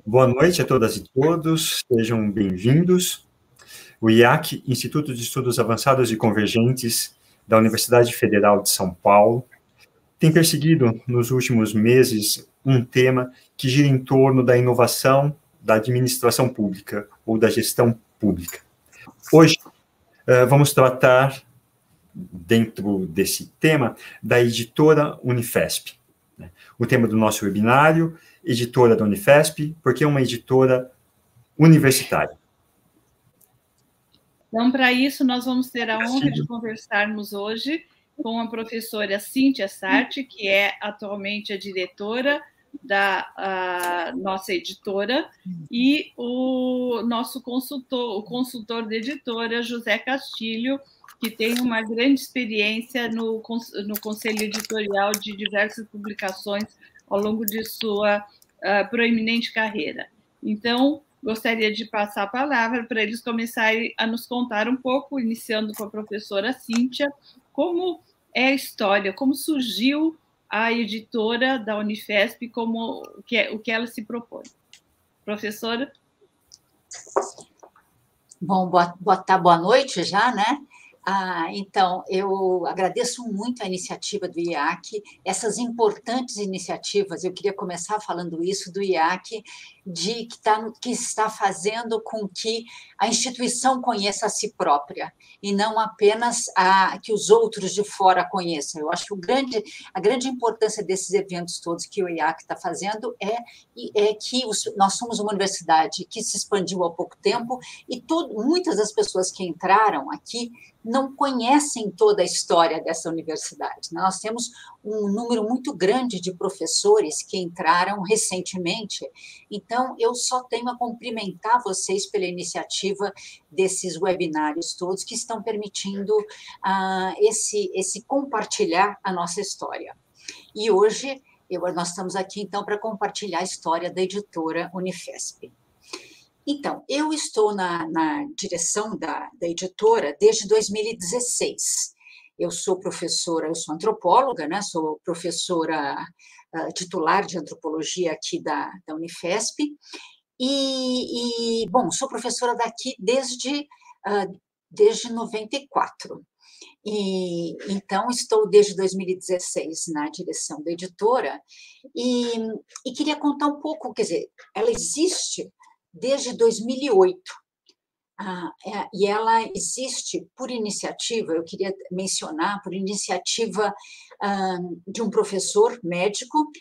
Boa noite a todas e todos, sejam bem-vindos. O IAC, Instituto de Estudos Avançados e Convergentes da Universidade Federal de São Paulo, tem perseguido nos últimos meses um tema que gira em torno da inovação da administração pública ou da gestão pública. Hoje, vamos tratar, dentro desse tema, da editora Unifesp. O tema do nosso webinário, editora da Unifesp, porque é uma editora universitária. Então, para isso, nós vamos ter a honra de conversarmos hoje com a professora Cíntia Sarti, que é atualmente a diretora da nossa editora, e o nosso consultor, o consultor da editora, José Castilho, que tem uma grande experiência no conselho editorial de diversas publicações ao longo de sua proeminente carreira. Então, gostaria de passar a palavra para eles começarem a nos contar um pouco, iniciando com a professora Cíntia, como é a história, como surgiu a editora da Unifesp, como o que ela se propõe. Professora? Bom, boa noite já, né? Então, eu agradeço muito a iniciativa do IAC, essas importantes iniciativas, eu queria começar falando isso do IAC, que está fazendo com que a instituição conheça a si própria, e não apenas que os outros de fora conheçam. Eu acho que a grande importância desses eventos todos que o IAC está fazendo é que nós somos uma universidade que se expandiu há pouco tempo, e muitas das pessoas que entraram aqui não conhecem toda a história dessa universidade. Nós temos um número muito grande de professores que entraram recentemente, então eu só tenho a cumprimentar vocês pela iniciativa desses webinários todos que estão permitindo esse compartilhar a nossa história. E hoje nós estamos aqui, então, para compartilhar a história da editora Unifesp. Então, eu estou na direção da editora desde 2016. Eu sou professora, eu sou antropóloga, né? Sou professora titular de antropologia aqui da Unifesp, bom, sou professora daqui desde 94. Então, estou desde 2016 na direção da editora e queria contar um pouco, quer dizer, ela existe desde 2008, e ela existe por iniciativa, eu queria mencionar, por iniciativa de um professor médico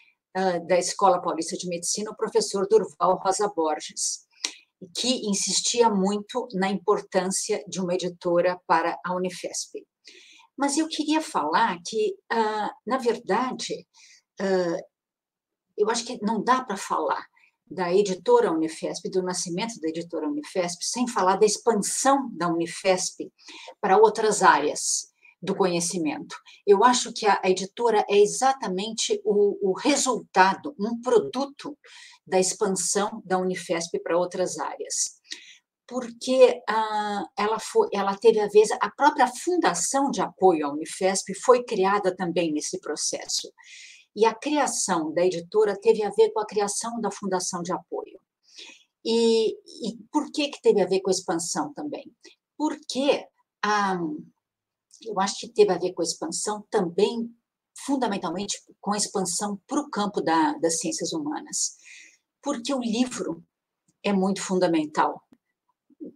da Escola Paulista de Medicina, o professor Durval Rosa Borges, que insistia muito na importância de uma editora para a Unifesp. Mas eu queria falar que, na verdade, eu acho que não dá para falar da editora Unifesp, do nascimento da editora Unifesp, sem falar da expansão da Unifesp para outras áreas do conhecimento. Eu acho que a editora é exatamente o resultado, um produto da expansão da Unifesp para outras áreas. Porque ela teve a vez, a própria fundação de apoio à Unifesp foi criada também nesse processo. E a criação da editora teve a ver com a criação da fundação de apoio. E por que teve a ver com a expansão também? Porque eu acho que teve a ver com a expansão também, fundamentalmente, com a expansão para o campo das ciências humanas. Porque o livro é muito fundamental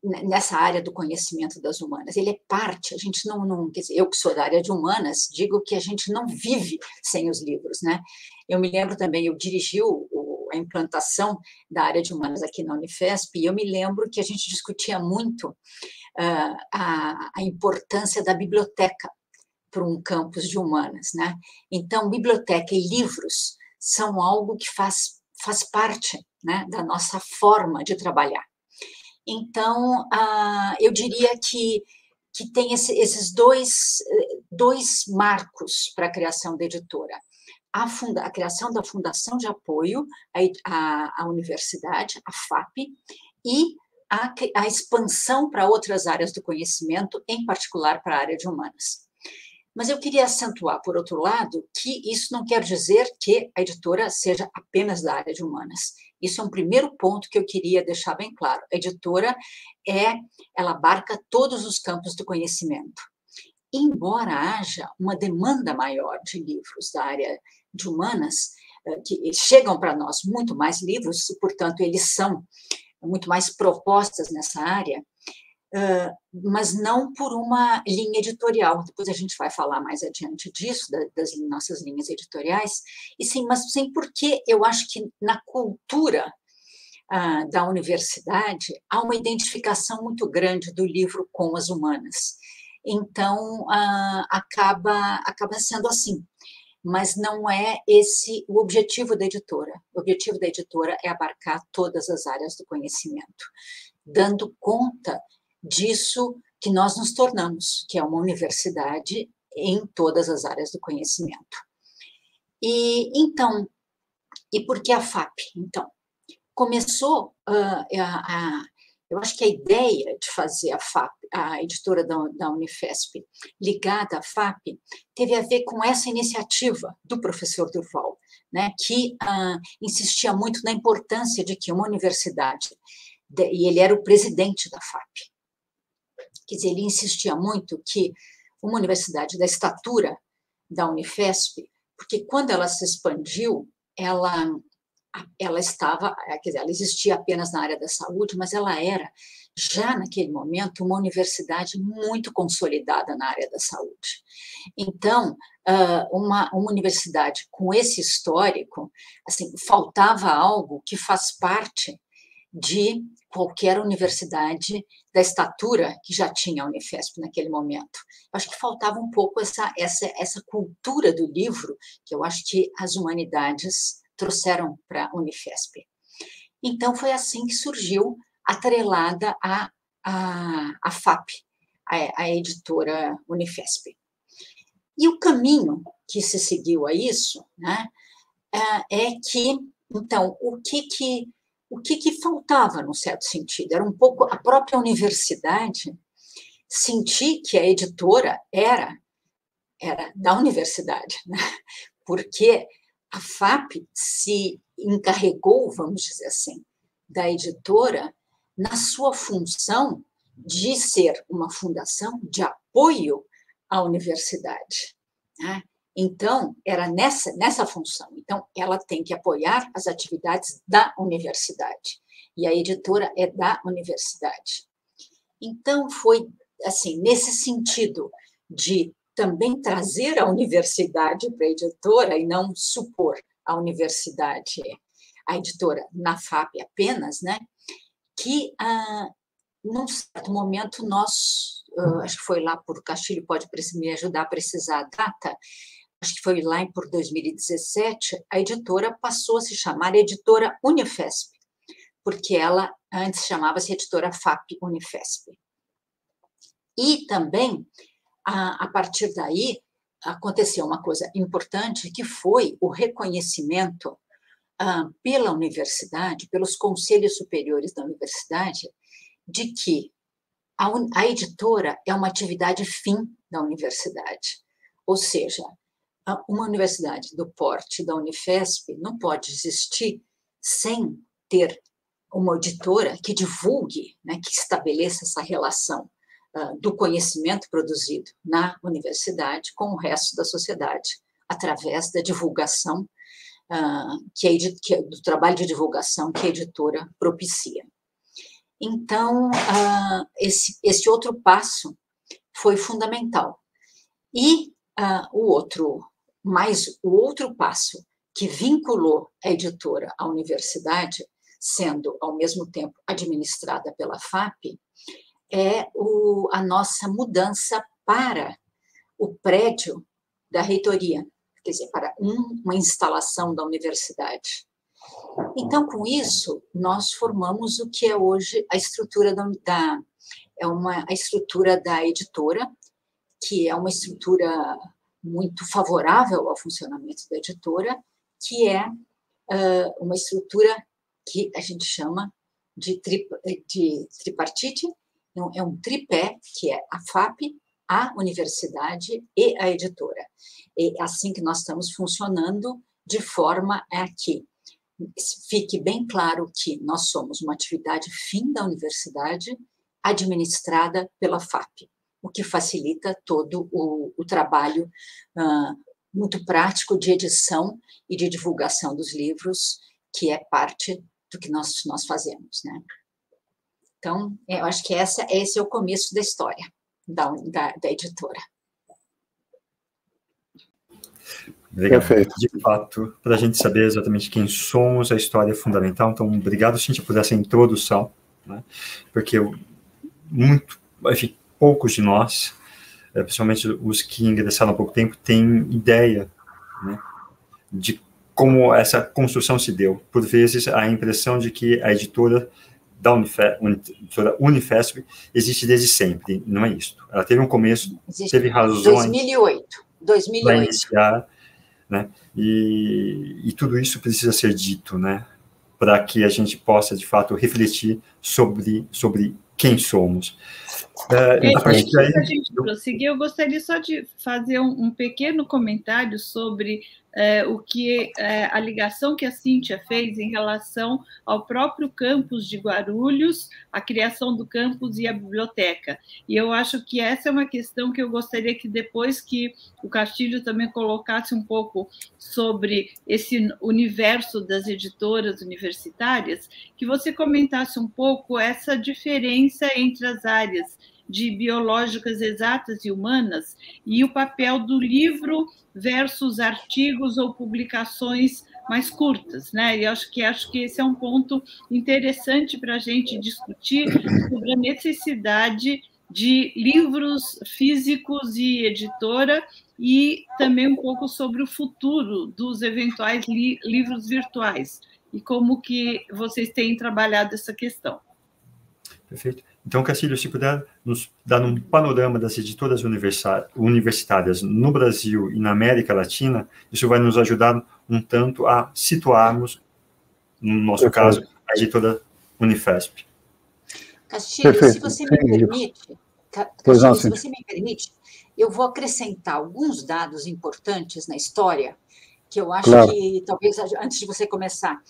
nessa área do conhecimento das humanas. Ele é parte, a gente não quer dizer, eu que sou da área de humanas, digo que a gente não vive sem os livros, né? Eu me lembro também, eu dirigi a implantação da área de humanas aqui na Unifesp, e eu me lembro que a gente discutia muito a importância da biblioteca para um campus de humanas, né? Então, biblioteca e livros são algo que faz parte, né, da nossa forma de trabalhar. Então, eu diria que tem esses dois marcos para a criação da editora. A criação da Fundação de Apoio à Universidade, a FAP, e a expansão para outras áreas do conhecimento, em particular para a área de humanas. Mas eu queria acentuar, por outro lado, que isso não quer dizer que a editora seja apenas da área de humanas. Isso é um primeiro ponto que eu queria deixar bem claro. A editora ela abarca todos os campos do conhecimento. Embora haja uma demanda maior de livros da área de humanas, que chegam para nós muito mais livros, e, portanto, eles são muito mais propostas nessa área, mas não por uma linha editorial. Depois a gente vai falar mais adiante disso, das nossas linhas editoriais, mas sim porque eu acho que na cultura da universidade há uma identificação muito grande do livro com as humanas. Então, acaba sendo assim. Mas não é esse o objetivo da editora. O objetivo da editora é abarcar todas as áreas do conhecimento, dando conta disso que nós nos tornamos, que é uma universidade em todas as áreas do conhecimento. E por que a FAP? Então, começou eu acho que a ideia de fazer a FAP, a editora da Unifesp, ligada à FAP, teve a ver com essa iniciativa do professor Durval, né, que insistia muito na importância de que uma universidade, e ele era o presidente da FAP, quer dizer, ele insistia muito que uma universidade da estatura da Unifesp, porque quando ela se expandiu, ela estava, quer dizer, ela existia apenas na área da saúde, mas ela era, já naquele momento, uma universidade muito consolidada na área da saúde. Então, uma universidade com esse histórico, assim, faltava algo que faz parte de qualquer universidade da estatura que já tinha a Unifesp naquele momento. Acho que faltava um pouco essa cultura do livro, que eu acho que as humanidades trouxeram para a Unifesp. Então, foi assim que surgiu, atrelada à FAP, a editora Unifesp. E o caminho que se seguiu a isso, né, é que, então, o que faltava, num certo sentido? Era um pouco a própria universidade sentir que a editora era da universidade, né? Porque a FAP se encarregou, vamos dizer assim, da editora na sua função de ser uma fundação de apoio à universidade, né? Então, era nessa função. Então, ela tem que apoiar as atividades da universidade. E a editora é da universidade. Então, foi assim, nesse sentido de também trazer a universidade para a editora e não supor a universidade, a editora na FAP apenas, né? Que, num certo momento, nós, acho que foi lá por Castilho, pode me ajudar a precisar a data, acho que foi lá por 2017, a editora passou a se chamar Editora Unifesp, porque ela antes chamava-se Editora FAP Unifesp. E também, a partir daí, aconteceu uma coisa importante, que foi o reconhecimento pela universidade, pelos conselhos superiores da universidade, de que a editora é uma atividade fim da universidade. Ou seja, uma universidade do porte da Unifesp não pode existir sem ter uma editora que divulgue, né, que estabeleça essa relação do conhecimento produzido na universidade com o resto da sociedade, através da divulgação, do trabalho de divulgação que a editora propicia. Então, esse outro passo foi fundamental. E o outro passo que vinculou a editora à universidade, sendo, ao mesmo tempo, administrada pela FAP, é a nossa mudança para o prédio da reitoria, quer dizer, para uma instalação da universidade. Então, com isso, nós formamos o que é hoje a estrutura a estrutura da editora, que é uma estrutura muito favorável ao funcionamento da editora, que é uma estrutura que a gente chama de tripartite. É um tripé, que é a FAP, a universidade e a editora. É assim que nós estamos funcionando, de forma a que fique bem claro que nós somos uma atividade fim da universidade, administrada pela FAP, o que facilita todo o trabalho muito prático de edição e de divulgação dos livros, que é parte do que nós fazemos, né? Então, eu acho que esse é o começo da história da editora. Legal. Perfeito. De fato, para a gente saber exatamente quem somos, a história é fundamental. Então, obrigado, Cíntia, por essa introdução, né? Porque poucos de nós, principalmente os que ingressaram há pouco tempo, têm ideia, né, de como essa construção se deu. Por vezes, a impressão de que a editora da Unifesp existe desde sempre. Não é isso. Ela teve um começo, teve razões 2008. para iniciar, né? E tudo isso precisa ser dito, né? Para que a gente possa, de fato, refletir sobre quem somos. Antes da gente prosseguir, eu gostaria só de fazer um pequeno comentário sobre o que a ligação que a Cíntia fez em relação ao próprio campus de Guarulhos, a criação do campus e a biblioteca. E eu acho que essa é uma questão que eu gostaria que depois que o Castilho também colocasse um pouco sobre esse universo das editoras universitárias, que você comentasse um pouco essa diferença entre as áreas de biológicas exatas e humanas e o papel do livro versus artigos ou publicações mais curtas, né? E acho que esse é um ponto interessante para a gente discutir sobre a necessidade de livros físicos e editora, e também um pouco sobre o futuro dos eventuais livros virtuais e como que vocês têm trabalhado essa questão. Perfeito. Então, Castilho, se puder nos dar um panorama das editoras universitárias no Brasil e na América Latina, isso vai nos ajudar um tanto a situarmos, no nosso caso, a editora Unifesp. Castilho, se você me permite, eu vou acrescentar alguns dados importantes na história, que eu acho que, talvez, antes de você começar,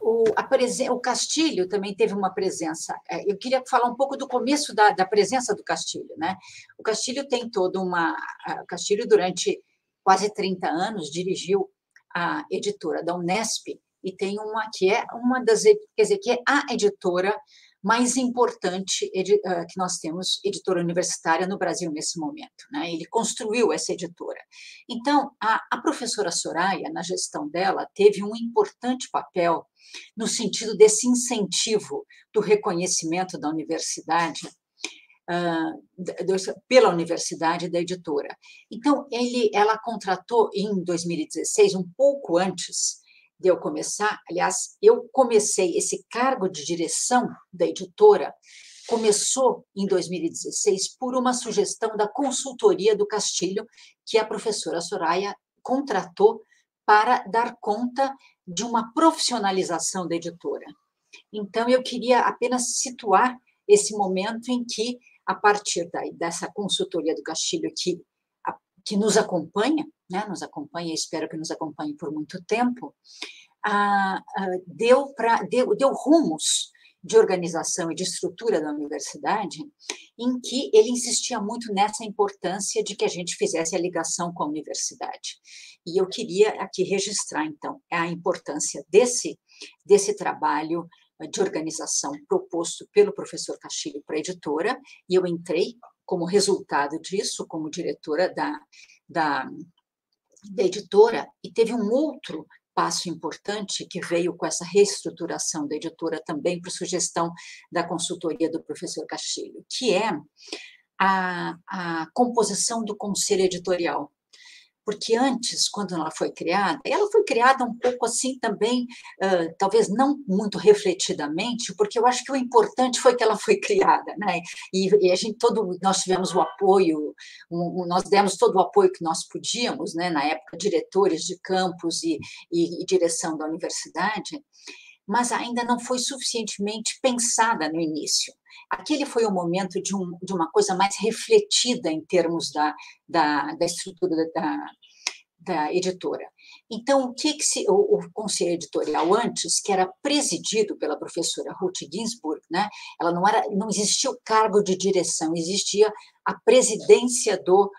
o Castilho também teve uma presença. Eu queria falar um pouco do começo da presença do Castilho, né? O Castilho tem toda uma. O Castilho, durante quase 30 anos, dirigiu a editora da Unesp, e tem uma que é uma das. Quer dizer, que é a editora mais importante que nós temos, editora universitária no Brasil nesse momento, né? Ele construiu essa editora. Então, a professora Soraya, na gestão dela, teve um importante papel no sentido desse incentivo do reconhecimento da universidade, pela universidade da editora. Então, ela contratou em 2016, um pouco antes de eu começar, aliás, eu comecei esse cargo de direção da editora, começou em 2016 por uma sugestão da consultoria do Castilho, que a professora Soraya contratou para dar conta de uma profissionalização da editora. Então, eu queria apenas situar esse momento em que, a partir dessa consultoria do Castilho, que nos acompanha, né, e espero que nos acompanhe por muito tempo, deu rumos de organização e de estrutura da universidade, em que ele insistia muito nessa importância de que a gente fizesse a ligação com a universidade. E eu queria aqui registrar, então, a importância desse trabalho de organização proposto pelo professor Castilho para a editora, e eu entrei como resultado disso, como diretora da editora, e teve um outro passo importante que veio com essa reestruturação da editora também por sugestão da consultoria do professor Castilho, que é a composição do conselho editorial. Porque antes, quando ela foi criada um pouco assim também, talvez não muito refletidamente, porque eu acho que o importante foi que ela foi criada, né? E nós tivemos o apoio, nós demos todo o apoio que nós podíamos, né? Na época, diretores de campus e direção da universidade, mas ainda não foi suficientemente pensada no início. Aquele foi o momento de uma coisa mais refletida em termos da estrutura da editora. Então, o conselho editorial antes, que era presidido pela professora Ruth Ginsburg, né, ela não existia o cargo de direção, existia a presidência do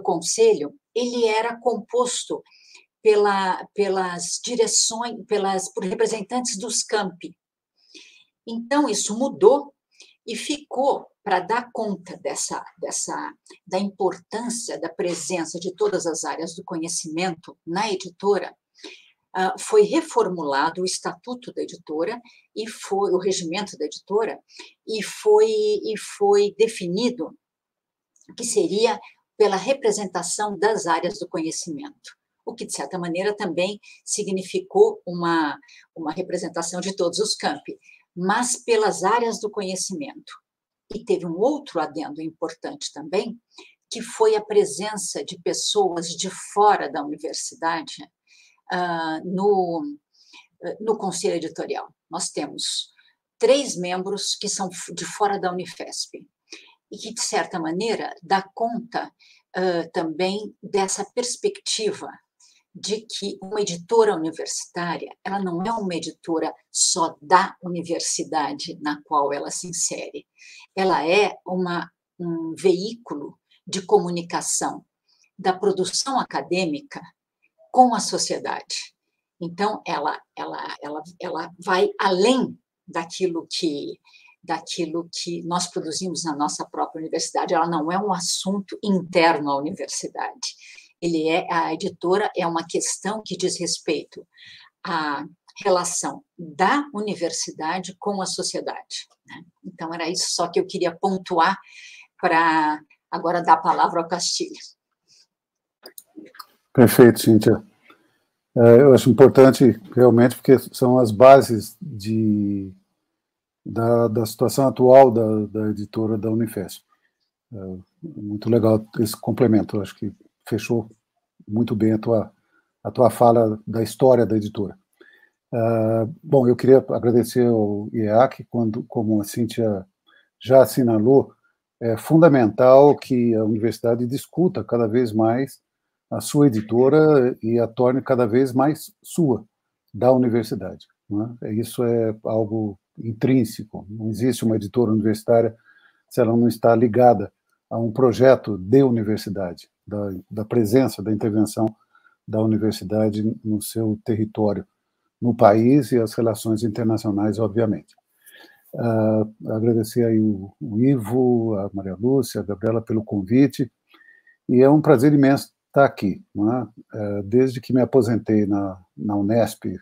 conselho, ele era composto pelas direções, por representantes dos campi. Então, isso mudou e ficou, para dar conta da importância da presença de todas as áreas do conhecimento na editora, foi reformulado o estatuto da editora e foi o regimento da editora e foi definido que seria pela representação das áreas do conhecimento, o que, de certa maneira, também significou uma representação de todos os campi, mas pelas áreas do conhecimento. E teve um outro adendo importante também, que foi a presença de pessoas de fora da universidade no conselho editorial. Nós temos 3 membros que são de fora da Unifesp, e que, de certa maneira, dá conta também dessa perspectiva de que uma editora universitária, ela não é uma editora só da universidade na qual ela se insere, ela é um veículo de comunicação da produção acadêmica com a sociedade. Então, ela vai além daquilo que nós produzimos na nossa própria universidade, ela não é um assunto interno à universidade. A editora é uma questão que diz respeito à relação da universidade com a sociedade, né? Então, era isso só que eu queria pontuar para agora dar a palavra ao Castilho. Perfeito, Cíntia. Eu acho importante, realmente, porque são as bases da situação atual da editora da Unifesp. Muito legal esse complemento, eu acho que fechou muito bem a tua fala da história da editora. Bom, eu queria agradecer ao IEAC, como a Cíntia já assinalou, é fundamental que a universidade discuta cada vez mais a sua editora e a torne cada vez mais sua, da universidade, né? Isso é algo intrínseco, não existe uma editora universitária se ela não está ligada a um projeto de universidade, da presença, da intervenção da universidade no seu território, no país e as relações internacionais, obviamente. Agradecer aí o Ivo, a Maria Lúcia, a Gabriela pelo convite, e é um prazer imenso estar aqui, né? Desde que me aposentei na Unesp,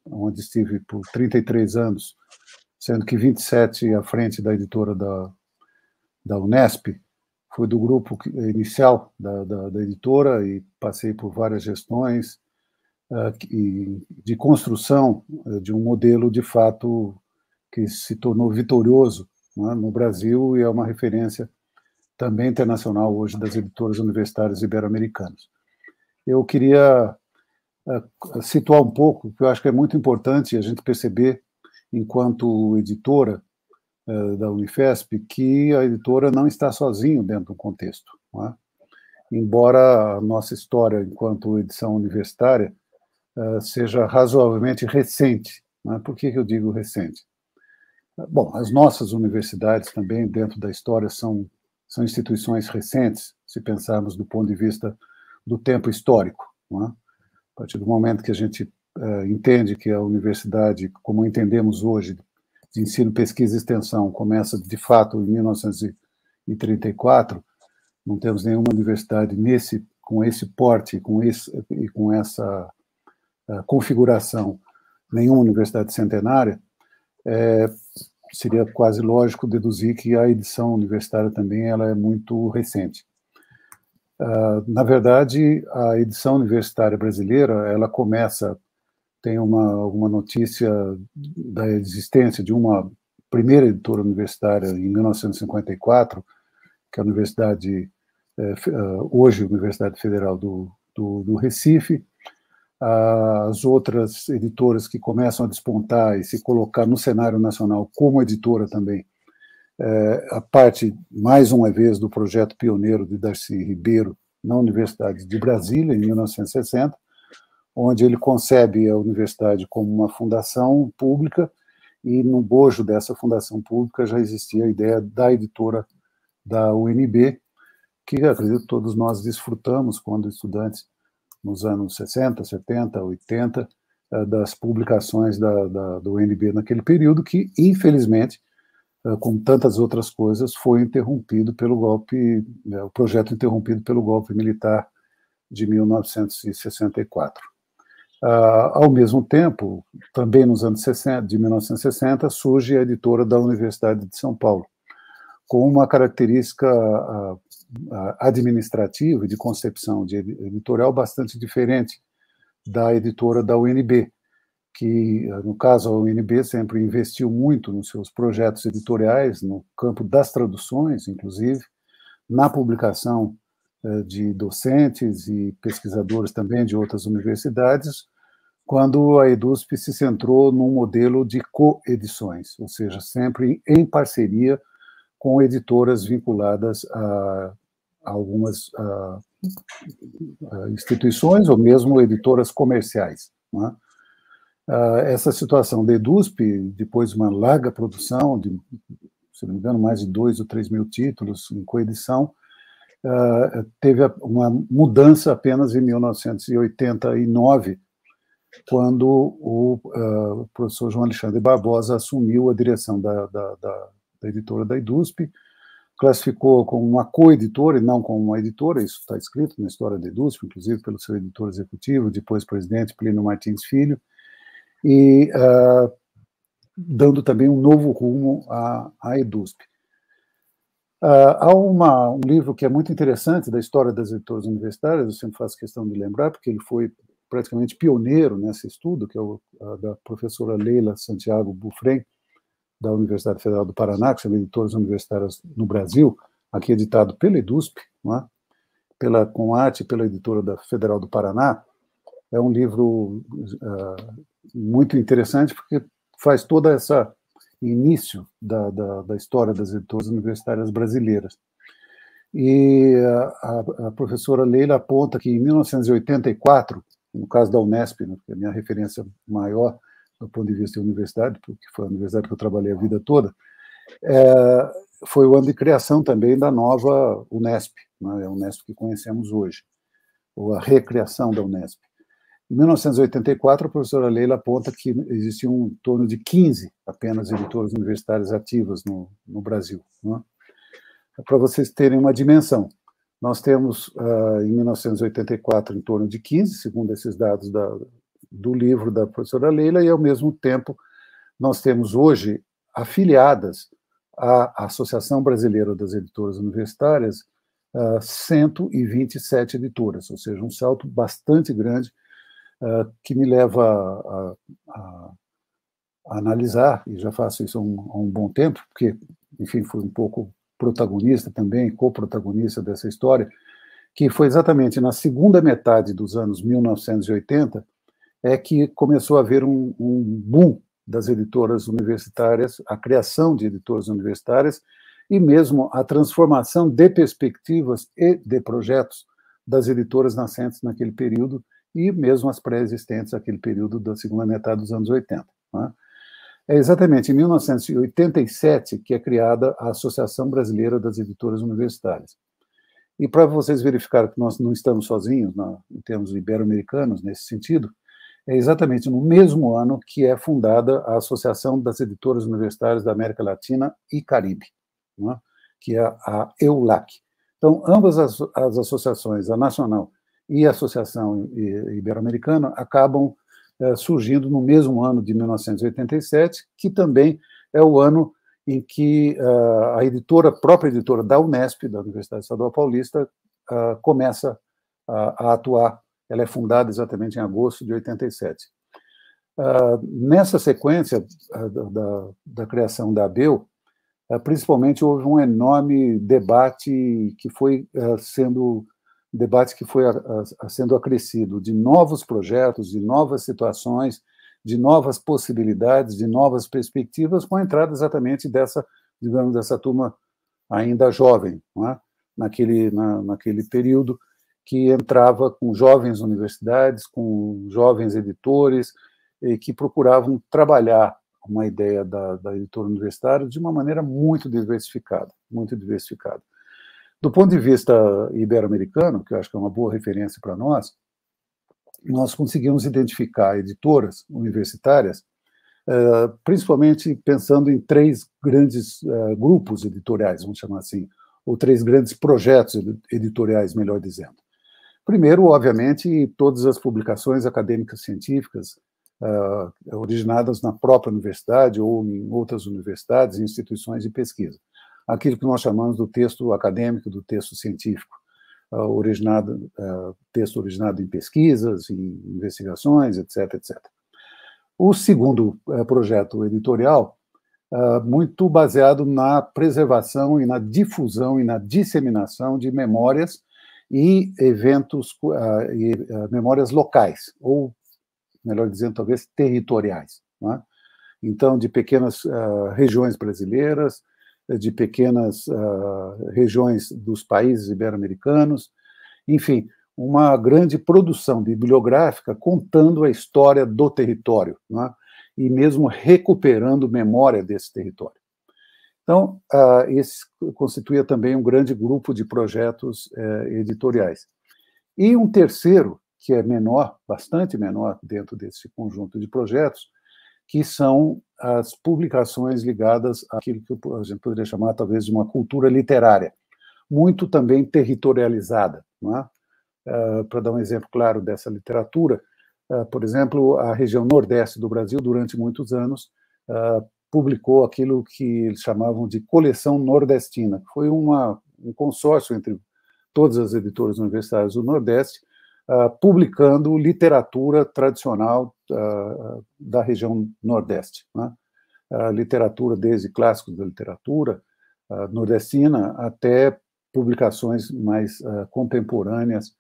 onde estive por 33 anos, sendo que 27 à frente da editora da Unesp, fui do grupo inicial da editora e passei por várias gestões de construção de um modelo, de fato, que se tornou vitorioso, né, no Brasil e é uma referência também internacional hoje das editoras universitárias ibero-americanas. Eu queria situar um pouco, que eu acho que é muito importante a gente perceber, enquanto editora da Unifesp, que a editora não está sozinha dentro do contexto, não é? Embora a nossa história enquanto edição universitária seja razoavelmente recente, não é? Por que eu digo recente? Bom, as nossas universidades também, dentro da história, são instituições recentes, se pensarmos do ponto de vista do tempo histórico, não é? A partir do momento que a gente entende que a universidade, como entendemos hoje, de ensino, pesquisa e extensão, começa, de fato, em 1934, não temos nenhuma universidade com esse porte e com essa configuração, nenhuma universidade centenária, seria quase lógico deduzir que a edição universitária também ela é muito recente. Na verdade, a edição universitária brasileira, ela tem uma notícia da existência de uma primeira editora universitária em 1954, que é a Universidade, hoje Universidade Federal do Recife, as outras editoras que começam a despontar e se colocar no cenário nacional como editora também, a parte, mais uma vez, do projeto pioneiro de Darcy Ribeiro na Universidade de Brasília, em 1960, onde ele concebe a universidade como uma fundação pública, e no bojo dessa fundação pública já existia a ideia da editora da UNB, que acredito todos nós desfrutamos quando estudantes, nos anos 60, 70, 80, das publicações do UNB naquele período, que, infelizmente, como tantas outras coisas, foi interrompido pelo golpe, o projeto interrompido pelo golpe militar de 1964. Ao mesmo tempo, também nos anos 60, de 1960, surge a editora da Universidade de São Paulo, com uma característica administrativa e de concepção de editorial bastante diferente da editora da UNB, que, no caso, a UNB sempre investiu muito nos seus projetos editoriais, no campo das traduções, inclusive, na publicação de docentes e pesquisadores também de outras universidades, quando a EDUSP se centrou num modelo de coedições, ou seja, sempre em parceria com editoras vinculadas a algumas instituições ou mesmo editoras comerciais. Não é? Essa situação da EDUSP, depois de uma larga produção, de, se não me engano, mais de 2 ou 3 mil títulos em coedição, teve uma mudança apenas em 1989, quando o professor João Alexandre Barbosa assumiu a direção da editora da EDUSP, classificou como uma coeditora e não como uma editora, isso está escrito na história da EDUSP, inclusive pelo seu editor executivo, depois presidente Plínio Martins Filho, e dando também um novo rumo à EDUSP. Há um livro que é muito interessante da história das editoras universitárias, eu sempre faço questão de lembrar, porque ele foi praticamente pioneiro nesse estudo, que é da professora Leila Santiago Bufrem, da Universidade Federal do Paraná, que chama Editoras Universitárias no Brasil, aqui editado pela EDUSP, não é? Com arte pela editora da Federal do Paraná. É um livro muito interessante, porque faz todo esse início da história das editoras universitárias brasileiras. E a professora Leila aponta que em 1984, no caso da Unesp, né, que é a minha referência maior do ponto de vista da universidade, porque foi a universidade que eu trabalhei a vida toda, foi o ano de criação também da nova Unesp, né, a Unesp que conhecemos hoje, ou a recriação da Unesp. Em 1984, a professora Leila aponta que existiam em torno de 15 apenas editoras universitárias ativas no Brasil. Né? Para vocês terem uma dimensão, nós temos, em 1984, em torno de 15, segundo esses dados do livro da professora Leila, e, ao mesmo tempo, nós temos hoje afiliadas à Associação Brasileira das Editoras Universitárias 127 editoras, ou seja, um salto bastante grande, que me leva a analisar, e já faço isso há um bom tempo, porque, enfim, fui um pouco protagonista também, co-protagonista dessa história, que foi exatamente na segunda metade dos anos 1980 que começou a haver um boom das editoras universitárias, a criação de editoras universitárias e mesmo a transformação de perspectivas e de projetos das editoras nascentes naquele período e mesmo as pré-existentes naquele período da segunda metade dos anos 80. Né? É exatamente em 1987 que é criada a Associação Brasileira das Editoras Universitárias. E para vocês verificarem que nós não estamos sozinhos em termos ibero-americanos nesse sentido, é exatamente no mesmo ano que é fundada a Associação das Editoras Universitárias da América Latina e Caribe, né? Que é a EULAC. Então, ambas as associações, a nacional e a Associação Ibero-Americana, acabam surgindo no mesmo ano de 1987, que também é o ano em que a própria editora da Unesp, da Universidade Estadual Paulista, começa a atuar. Ela é fundada exatamente em agosto de 87. Nessa sequência da criação da ABEU, principalmente houve um enorme debate que foi sendo debate que foi sendo acrescido de novos projetos, de novas situações, de novas possibilidades, de novas perspectivas, com a entrada exatamente dessa, digamos, dessa turma ainda jovem, não é? naquele período que entrava com jovens universidades, com jovens editores, e que procuravam trabalhar uma ideia da editora universitária de uma maneira muito diversificada, muito diversificada. Do ponto de vista ibero-americano, que eu acho que é uma boa referência para nós conseguimos identificar editoras universitárias, principalmente pensando em 3 grandes grupos editoriais, vamos chamar assim, ou 3 grandes projetos editoriais, melhor dizendo. Primeiro, obviamente, todas as publicações acadêmicas científicas originadas na própria universidade ou em outras universidades e instituições de pesquisa. Aquilo que nós chamamos do texto acadêmico, do texto científico, texto originado em pesquisas, em investigações, etc., etc. O segundo projeto editorial, muito baseado na preservação e na difusão e na disseminação de memórias e eventos, memórias locais, ou, melhor dizendo, talvez territoriais. Não é? Então, de pequenas regiões brasileiras, de pequenas regiões dos países ibero-americanos, enfim, uma grande produção bibliográfica contando a história do território, não é? E mesmo recuperando memória desse território. Então, esse constituía também um grande grupo de projetos editoriais. E um terceiro, que é menor, bastante menor dentro desse conjunto de projetos, que são as publicações ligadas àquilo que a gente poderia chamar, talvez, de uma cultura literária, muito também territorializada. Não é? Para dar um exemplo claro dessa literatura, por exemplo, a região nordeste do Brasil, durante muitos anos, publicou aquilo que eles chamavam de coleção nordestina, que foi um consórcio entre todas as editoras universitárias do Nordeste, publicando literatura tradicional da região Nordeste. Né? Literatura desde clássicos da literatura nordestina até publicações mais contemporâneas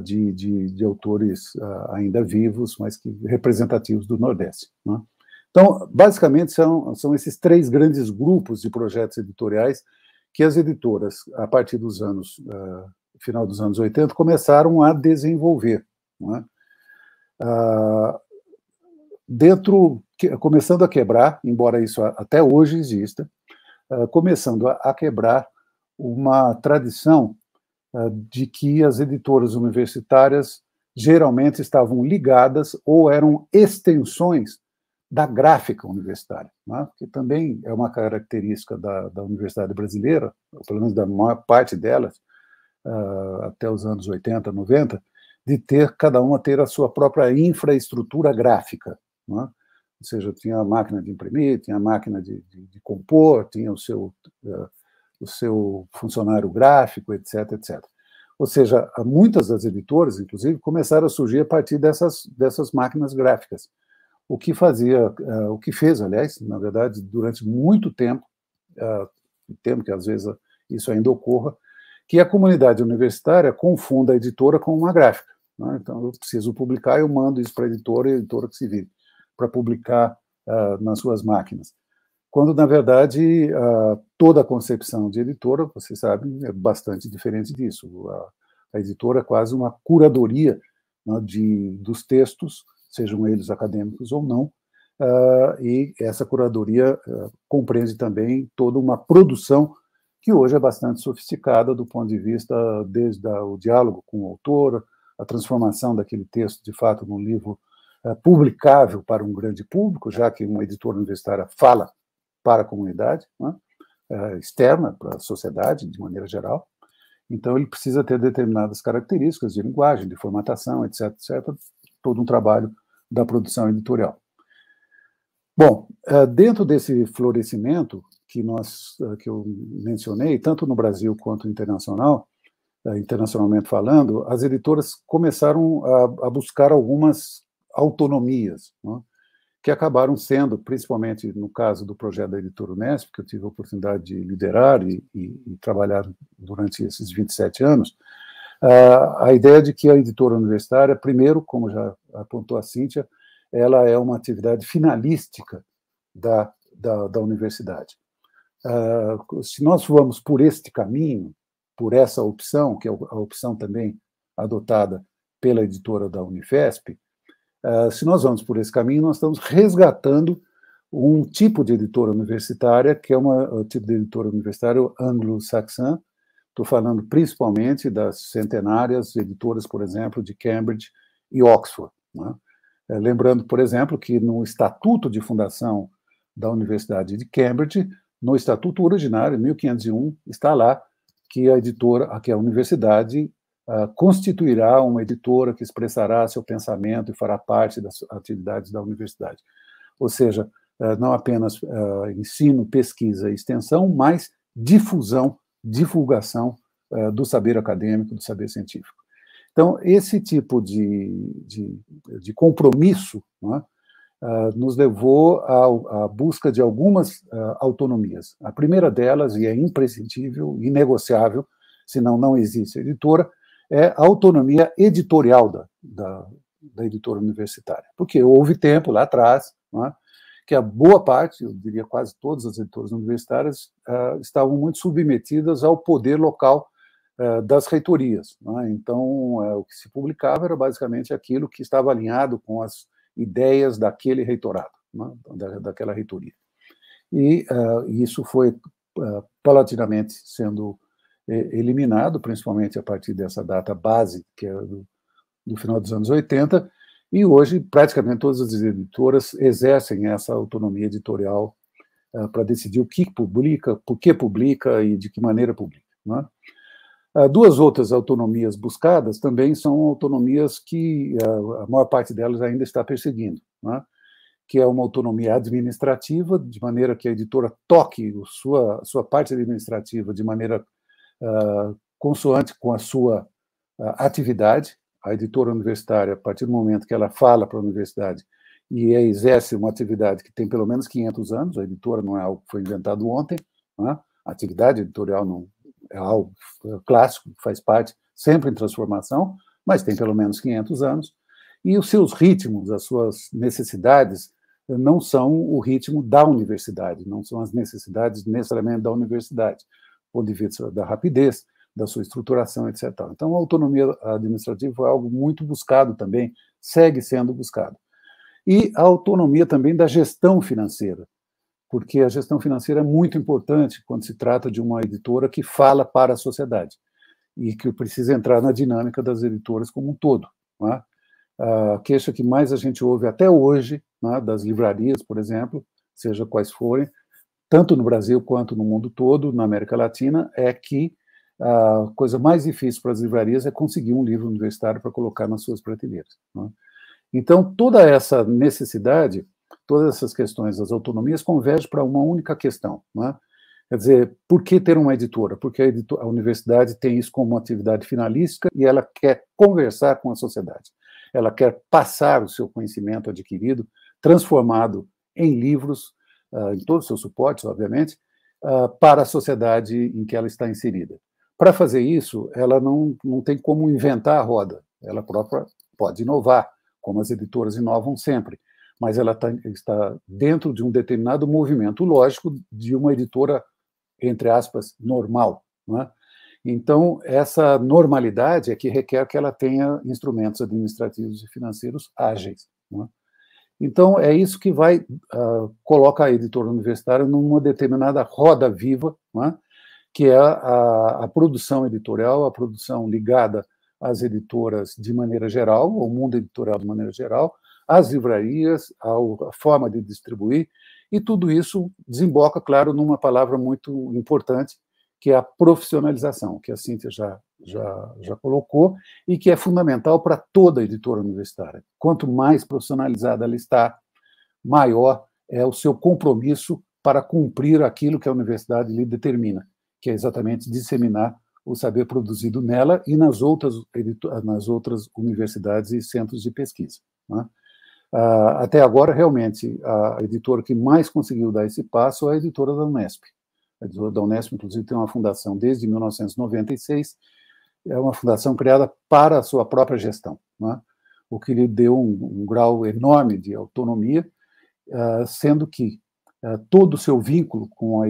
de autores ainda vivos, mas que representativos do Nordeste. Né? Então, basicamente, são esses 3 grandes grupos de projetos editoriais que as editoras, a partir dos anos final dos anos 80, começaram a desenvolver. Não é? Começando a quebrar, embora isso até hoje exista, começando a quebrar uma tradição de que as editoras universitárias geralmente estavam ligadas ou eram extensões da gráfica universitária, né? Que também é uma característica da universidade brasileira, pelo menos da maior parte delas, até os anos 80, 90, de cada uma ter a sua própria infraestrutura gráfica. Né? Ou seja, tinha a máquina de imprimir, tinha a máquina de compor, tinha o seu funcionário gráfico, etc., etc. Ou seja, muitas das editoras, inclusive, começaram a surgir a partir dessas máquinas gráficas. O que fez, aliás, na verdade, durante muito tempo, temo que às vezes isso ainda ocorra, que a comunidade universitária confunda a editora com uma gráfica. Né? Então, eu preciso publicar, eu mando isso para a editora e a editora que se vire para publicar nas suas máquinas. Quando, na verdade, toda a concepção de editora, vocês sabem, é bastante diferente disso. A editora é quase uma curadoria, né, dos textos, sejam eles acadêmicos ou não, e essa curadoria compreende também toda uma produção que hoje é bastante sofisticada do ponto de vista desde o diálogo com o autor, a transformação daquele texto, de fato, num livro publicável para um grande público, já que uma editora universitária fala para a comunidade, né, externa, para a sociedade, de maneira geral. Então, ele precisa ter determinadas características de linguagem, de formatação, etc., etc., todo um trabalho da produção editorial. Bom, dentro desse florescimento que eu mencionei, tanto no Brasil quanto internacionalmente falando, as editoras começaram a buscar algumas autonomias, né, que acabaram sendo, principalmente no caso do projeto da Editora Unesp, que eu tive a oportunidade de liderar e trabalhar durante esses 27 anos, A ideia de que a editora universitária, primeiro, como já apontou a Cíntia, ela é uma atividade finalística da universidade. Se nós vamos por este caminho, por essa opção, que é a opção também adotada pela editora da Unifesp, se nós vamos por esse caminho, nós estamos resgatando um tipo de editora universitária, que é um tipo de editora universitária anglo-saxã. Estou falando principalmente das centenárias editoras, por exemplo, de Cambridge e Oxford, né? Lembrando, por exemplo, que no Estatuto de Fundação da Universidade de Cambridge, no Estatuto originário, 1501, está lá que a universidade constituirá uma editora que expressará seu pensamento e fará parte das atividades da universidade. Ou seja, não apenas ensino, pesquisa e extensão, mas divulgação do saber acadêmico, do saber científico. Então, esse tipo de compromisso, né, nos levou à busca de algumas autonomias. A primeira delas, e é imprescindível, inegociável, senão não existe editora, é a autonomia editorial da editora universitária. Porque houve tempo lá atrás, né, que a boa parte, eu diria quase todas as editoras universitárias, estavam muito submetidas ao poder local das reitorias, né? Então, o que se publicava era basicamente aquilo que estava alinhado com as ideias daquele reitorado, né, daquela reitoria. E isso foi paulatinamente sendo eliminado, principalmente a partir dessa data base, que é do final dos anos 80, e hoje praticamente todas as editoras exercem essa autonomia editorial para decidir o que publica, por que publica e de que maneira publica, né? Duas outras autonomias buscadas também são autonomias que a maior parte delas ainda está perseguindo, né? Que é uma autonomia administrativa, de maneira que a editora toque sua parte administrativa de maneira consoante com a sua atividade. A editora universitária, a partir do momento que ela fala para a universidade e exerce uma atividade que tem pelo menos 500 anos, a editora não é algo que foi inventado ontem, né? A atividade editorial não é algo clássico, faz parte, sempre em transformação, mas tem pelo menos 500 anos, e os seus ritmos, as suas necessidades, não são o ritmo da universidade, não são as necessidades necessariamente da universidade, do ponto de vista da rapidez, da sua estruturação, etc. Então, a autonomia administrativa é algo muito buscado também, segue sendo buscado. E a autonomia também da gestão financeira, porque a gestão financeira é muito importante quando se trata de uma editora que fala para a sociedade e que precisa entrar na dinâmica das editoras como um todo, né? A queixa que mais a gente ouve até hoje, né, das livrarias, por exemplo, seja quais forem, tanto no Brasil quanto no mundo todo, na América Latina, é que a coisa mais difícil para as livrarias é conseguir um livro universitário para colocar nas suas prateleiras, né? Então, toda essa necessidade, todas essas questões das autonomias convergem para uma única questão, né? Quer dizer, por que ter uma editora? Porque a universidade tem isso como uma atividade finalística e ela quer conversar com a sociedade. Ela quer passar o seu conhecimento adquirido, transformado em livros, em todos os seus suportes, obviamente, para a sociedade em que ela está inserida. Para fazer isso, ela não tem como inventar a roda, ela própria pode inovar, como as editoras inovam sempre, mas ela está dentro de um determinado movimento lógico de uma editora, entre aspas, normal, né? Então, essa normalidade é que requer que ela tenha instrumentos administrativos e financeiros ágeis, né? Então, é isso que coloca a editora universitária numa determinada roda viva, né? Que é a produção editorial, a produção ligada às editoras de maneira geral, ao mundo editorial de maneira geral, às livrarias, a forma de distribuir, e tudo isso desemboca, claro, numa palavra muito importante, que é a profissionalização, que a Cíntia já colocou, e que é fundamental para toda editora universitária. Quanto mais profissionalizada ela está, maior é o seu compromisso para cumprir aquilo que a universidade lhe determina, que é exatamente disseminar o saber produzido nela e nas outras universidades e centros de pesquisa, né? Até agora, realmente, a editora que mais conseguiu dar esse passo é a editora da Unesp. A editora da Unesp, inclusive, tem uma fundação desde 1996, é uma fundação criada para a sua própria gestão, né? O que lhe deu um grau enorme de autonomia, sendo que todo o seu vínculo com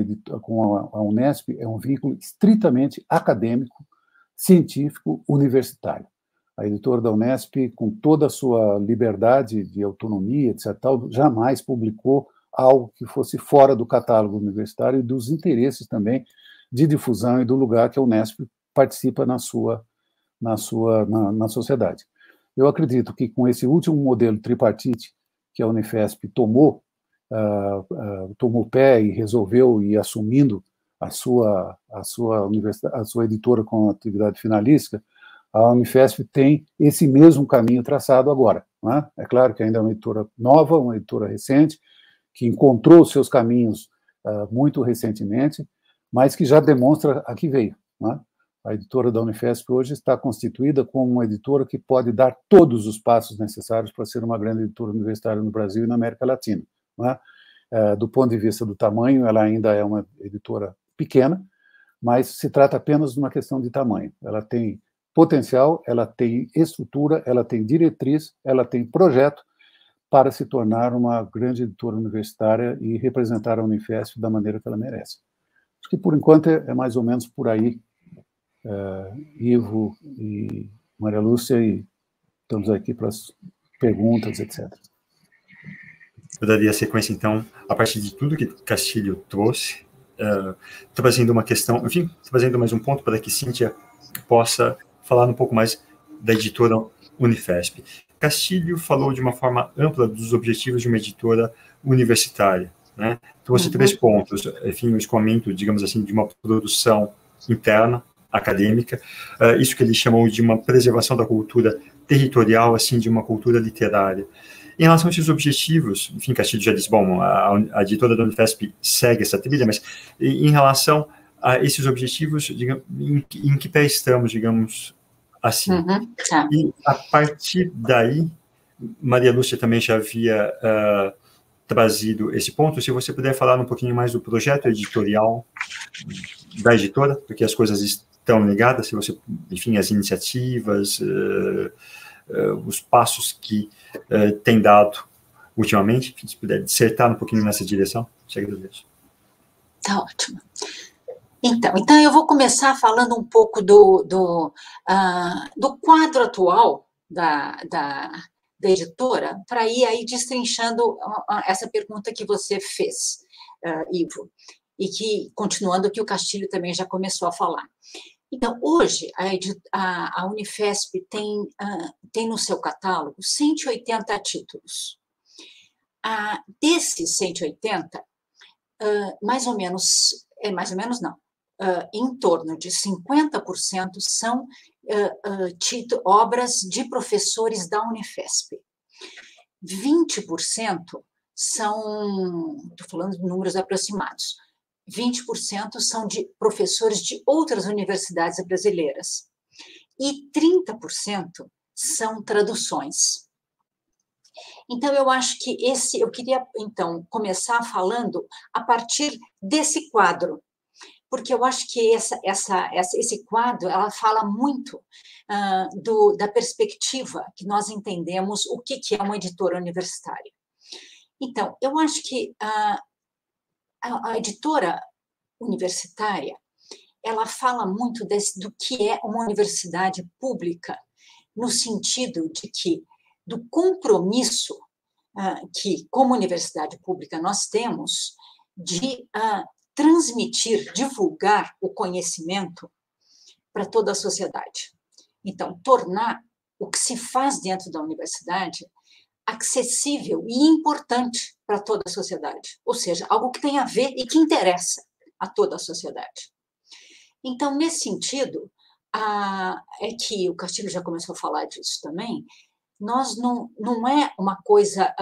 a Unesp é um vínculo estritamente acadêmico, científico, universitário. A editora da Unesp, com toda a sua liberdade de autonomia, etc., jamais publicou algo que fosse fora do catálogo universitário e dos interesses também de difusão e do lugar que a Unesp participa na sociedade. Eu acredito que com esse último modelo tripartite que a Unifesp tomou pé e resolveu ir assumindo a sua editora com atividade finalística, a Unifesp tem esse mesmo caminho traçado agora, né? É claro que ainda é uma editora nova, uma editora recente, que encontrou os seus caminhos muito recentemente, mas que já demonstra a que veio, né? A editora da Unifesp hoje está constituída como uma editora que pode dar todos os passos necessários para ser uma grande editora universitária no Brasil e na América Latina, né? Do ponto de vista do tamanho, ela ainda é uma editora pequena, mas se trata apenas de uma questão de tamanho. Ela tem potencial, ela tem estrutura, ela tem diretriz, ela tem projeto para se tornar uma grande editora universitária e representar a Unifesp da maneira que ela merece. Acho que, por enquanto, é mais ou menos por aí, Ivo e Maria Lúcia, e estamos aqui para as perguntas, etc. Eu daria sequência, então, a partir de tudo que Castilho trouxe, trazendo uma questão, enfim, trazendo mais um ponto para que Cíntia possa falar um pouco mais da editora Unifesp. Castilho falou de uma forma ampla dos objetivos de uma editora universitária, né? Trouxe 3 pontos, enfim, o escoamento, digamos assim, de uma produção interna, acadêmica, isso que ele chamou de uma preservação da cultura territorial, assim, de uma cultura literária. Em relação a esses objetivos, enfim, Castilho já disse, bom, a editora da Unifesp segue essa trilha, mas em relação a esses objetivos, digamos, em que pé estamos, digamos assim. Tá. E a partir daí, Maria Lúcia também já havia trazido esse ponto, se você puder falar um pouquinho mais do projeto editorial da editora, porque as coisas estão ligadas, se você, enfim, as iniciativas, os passos que tem dado ultimamente, se puder dissertar um pouquinho nessa direção, te agradeço. Tá ótimo. Então eu vou começar falando um pouco do quadro atual da editora, para ir aí destrinchando essa pergunta que você fez, Ivo, e que, continuando o que o Castilho também já começou a falar. Então, hoje, a Unifesp tem no seu catálogo 180 títulos. Desses 180, mais ou menos não, em torno de 50% são obras de professores da Unifesp. 20% são, estou falando de números aproximados, 20% são de professores de outras universidades brasileiras e 30% são traduções. Então, eu acho que eu queria, então, começar falando a partir desse quadro, porque eu acho que esse quadro, ela fala muito da perspectiva que nós entendemos o que é uma editora universitária. Então, eu acho que a editora universitária, ela fala muito do que é uma universidade pública, no sentido de que, do compromisso que, como universidade pública, nós temos de transmitir, divulgar o conhecimento para toda a sociedade. Então, tornar o que se faz dentro da universidade acessível e importante para toda a sociedade, ou seja, algo que tem a ver e que interessa a toda a sociedade. Então, nesse sentido, é que o Castilho já começou a falar disso também, nós não é uma coisa...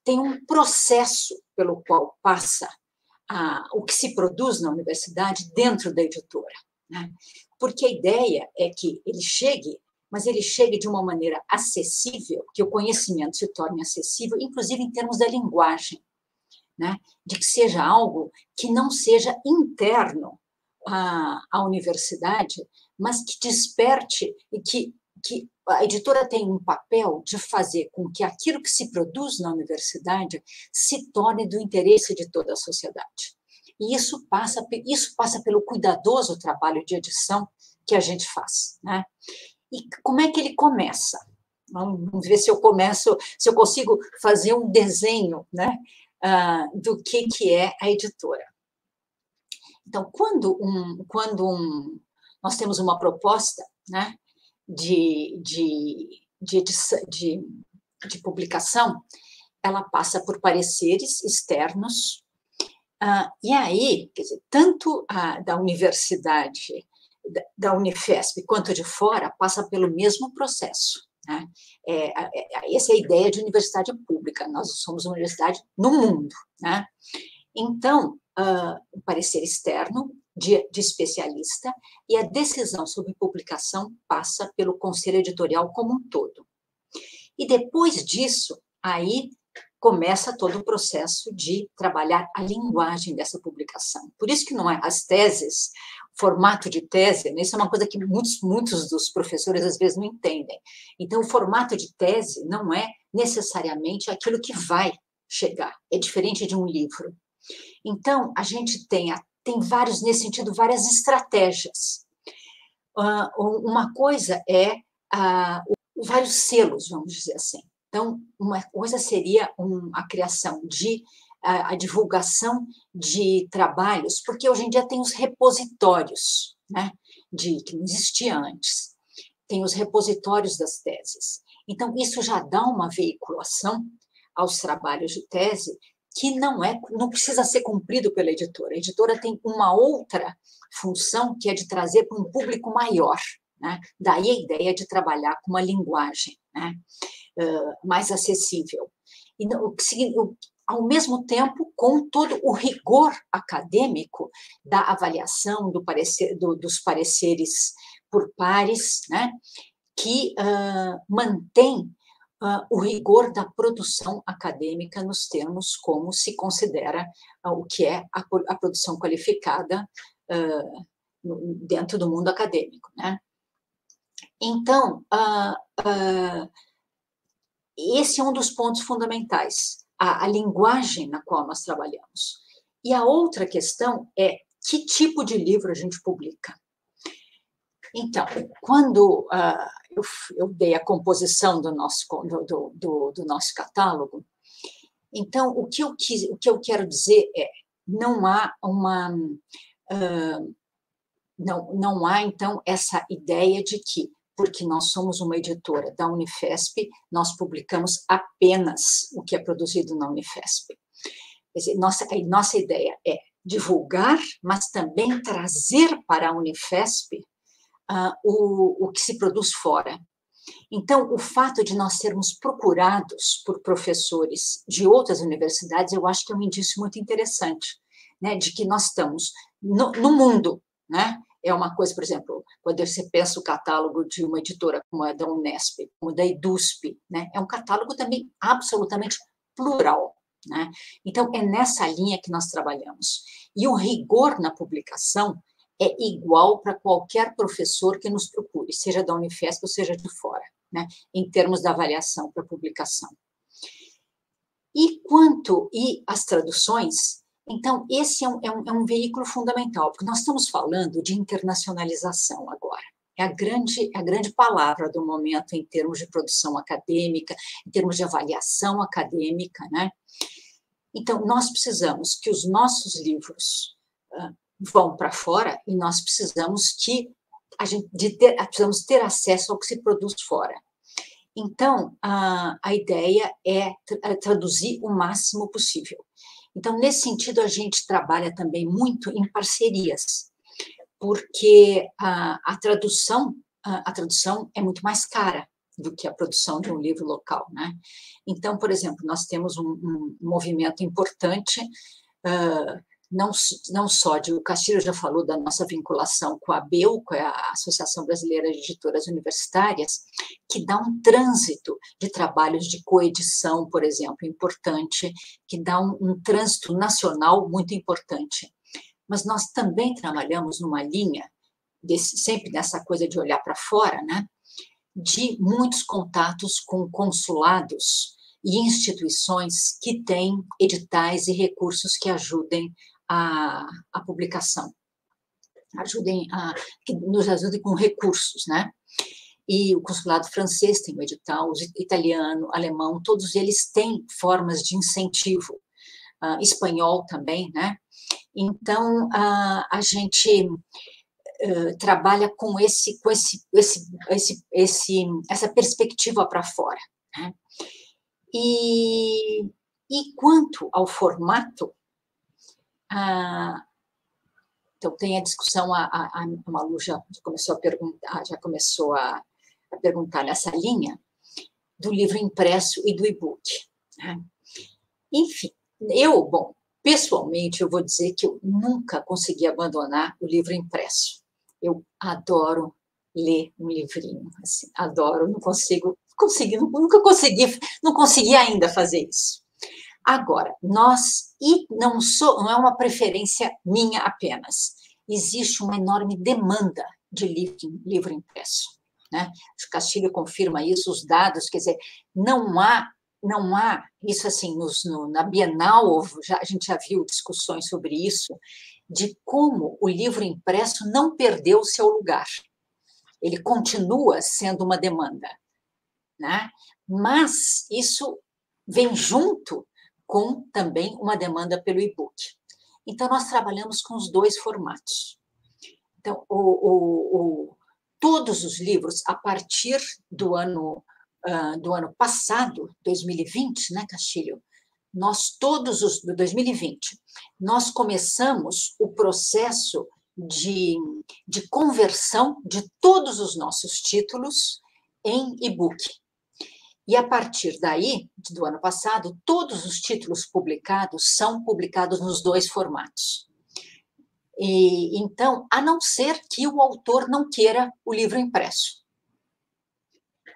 tem um processo pelo qual passa o que se produz na universidade dentro da editora, né? Porque a ideia é que ele chegue, mas ele chegue de uma maneira acessível, que o conhecimento se torne acessível, inclusive em termos da linguagem, né? De que seja algo que não seja interno a universidade, mas que desperte e que a editora tem um papel de fazer com que aquilo que se produz na universidade se torne do interesse de toda a sociedade. E isso passa pelo cuidadoso trabalho de edição que a gente faz, né? E como é que ele começa? Vamos ver se eu consigo fazer um desenho, né, do que é a editora. Então, quando nós temos uma proposta, né, de publicação, ela passa por pareceres externos, e aí, quer dizer, tanto da universidade, da Unifesp, quanto de fora, passa pelo mesmo processo, né? Essa é a ideia de universidade pública, nós somos uma universidade no mundo, né? Então, o parecer externo de especialista e a decisão sobre publicação passa pelo conselho editorial como um todo. E depois disso, aí começa todo o processo de trabalhar a linguagem dessa publicação. Por isso que não é as teses, formato de tese, né? Isso é uma coisa que muitos dos professores às vezes não entendem. Então, o formato de tese não é necessariamente aquilo que vai chegar, é diferente de um livro. Então, a gente tem vários, nesse sentido, várias estratégias. Uma coisa é vários selos, vamos dizer assim. Então, uma coisa seria a criação a divulgação de trabalhos, porque hoje em dia tem os repositórios, né, que não existia antes, tem os repositórios das teses. Então, isso já dá uma veiculação aos trabalhos de tese que não precisa ser cumprido pela editora. A editora tem uma outra função, que é de trazer para um público maior, né? Daí a ideia de trabalhar com uma linguagem, né, mais acessível. E ao mesmo tempo, com todo o rigor acadêmico da avaliação dos pareceres por pares, né, que mantém o rigor da produção acadêmica nos termos como se considera o que é a produção qualificada dentro do mundo acadêmico, né? Então, esse é um dos pontos fundamentais, a linguagem na qual nós trabalhamos. E a outra questão é que tipo de livro a gente publica. Então, quando eu dei a composição do nosso catálogo, então, o que eu quero dizer é, não há, então, essa ideia de que, porque nós somos uma editora da Unifesp, nós publicamos apenas o que é produzido na Unifesp. Quer dizer, nossa ideia é divulgar, mas também trazer para a Unifesp o que se produz fora. Então, o fato de nós sermos procurados por professores de outras universidades, eu acho que é um indício muito interessante, né, de que nós estamos no mundo, né? É uma coisa, por exemplo, quando você pensa o catálogo de uma editora como a da Unesp, como da EDUSP, né, é um catálogo também absolutamente plural, né? Então, é nessa linha que nós trabalhamos. E o rigor na publicação é igual para qualquer professor que nos procure, seja da Unifesp ou seja de fora, né, em termos da avaliação para publicação. E as traduções, então, esse é um veículo fundamental, porque nós estamos falando de internacionalização agora. É a grande palavra do momento em termos de produção acadêmica, em termos de avaliação acadêmica, né? Então, nós precisamos que os nossos livros vão para fora e nós precisamos precisamos ter acesso ao que se produz fora. Então, a ideia é traduzir o máximo possível. Então, nesse sentido, a gente trabalha também muito em parcerias, porque a tradução é muito mais cara do que a produção de um livro local, né? Então, por exemplo, nós temos um movimento importante, não só o Castilho já falou da nossa vinculação com a ABEU, com a Associação Brasileira de Editoras Universitárias, que dá um trânsito de trabalhos de coedição, por exemplo, importante, que dá um trânsito nacional muito importante. mas nós também trabalhamos numa linha, sempre nessa coisa de olhar para fora, né? De muitos contatos com consulados e instituições que têm editais e recursos que ajudem a publicação, que nos ajudem com recursos, né? E o consulado francês tem o edital, o italiano, alemão, todos eles têm formas de incentivo, espanhol também, né? Então, a gente trabalha com essa perspectiva para fora, né? E quanto ao formato, então tem a discussão, a Malu já começou a perguntar nessa linha do livro impresso e do e-book, né? Enfim, pessoalmente, eu vou dizer que eu nunca consegui abandonar o livro impresso. Eu adoro ler um livrinho, assim, adoro, não consegui ainda fazer isso. Agora, não é uma preferência minha apenas, existe uma enorme demanda de livro impresso, né? O Castilho confirma isso, os dados, quer dizer, não há isso assim, na Bienal, a gente já viu discussões sobre isso, de como o livro impresso não perdeu o seu lugar. Ele continua sendo uma demanda, né? Mas isso vem junto com também uma demanda pelo e-book. Então, nós trabalhamos com os dois formatos. Então, todos os livros, a partir do ano passado, 2020, né, Castilho? De 2020, nós começamos o processo de conversão de todos os nossos títulos em e-book. E, a partir daí, do ano passado, todos os títulos publicados são publicados nos dois formatos. E, então, a não ser que o autor não queira o livro impresso.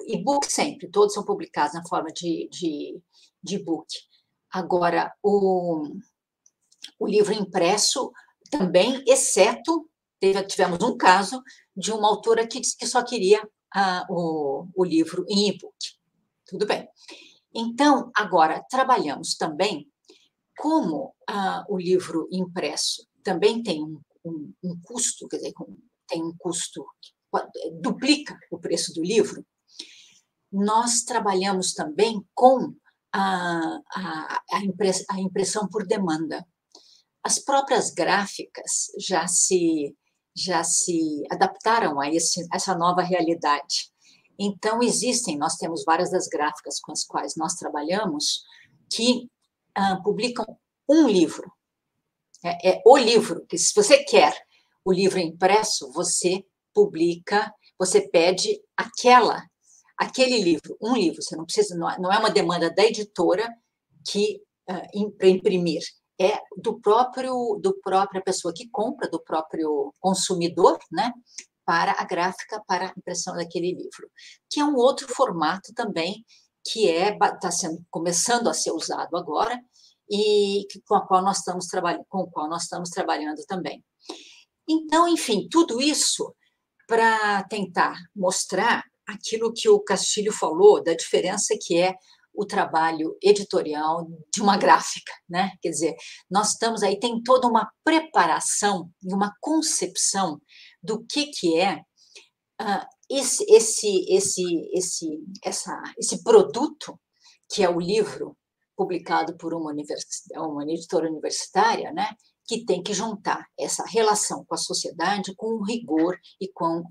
E-book sempre, todos são publicados na forma de e-book. Agora, o livro impresso também, exceto, tivemos um caso de uma autora que disse que só queria o livro em e-book. Tudo bem. Então, agora, trabalhamos também como o livro impresso também tem um custo, quer dizer, tem um custo que duplica o preço do livro. Nós trabalhamos também com a impressão por demanda. As próprias gráficas já se adaptaram a essa nova realidade. Então, nós temos várias das gráficas com as quais nós trabalhamos que publicam um livro. É o livro, que se você quer o livro impresso, você publica, você pede aquele livro, um livro, você não precisa, não é uma demanda da editora para imprimir, é da própria pessoa que compra, do próprio consumidor, né, para a gráfica, para a impressão daquele livro, que é um outro formato também que está começando a ser usado agora e com o qual nós estamos trabalhando também. Então, enfim, tudo isso para tentar mostrar aquilo que o Castilho falou, da diferença que é o trabalho editorial de uma gráfica, né? Quer dizer, nós estamos aí, tem toda uma preparação e uma concepção do que é esse produto, que é o livro publicado por uma editora universitária, né? Que tem que juntar essa relação com a sociedade, com o rigor e com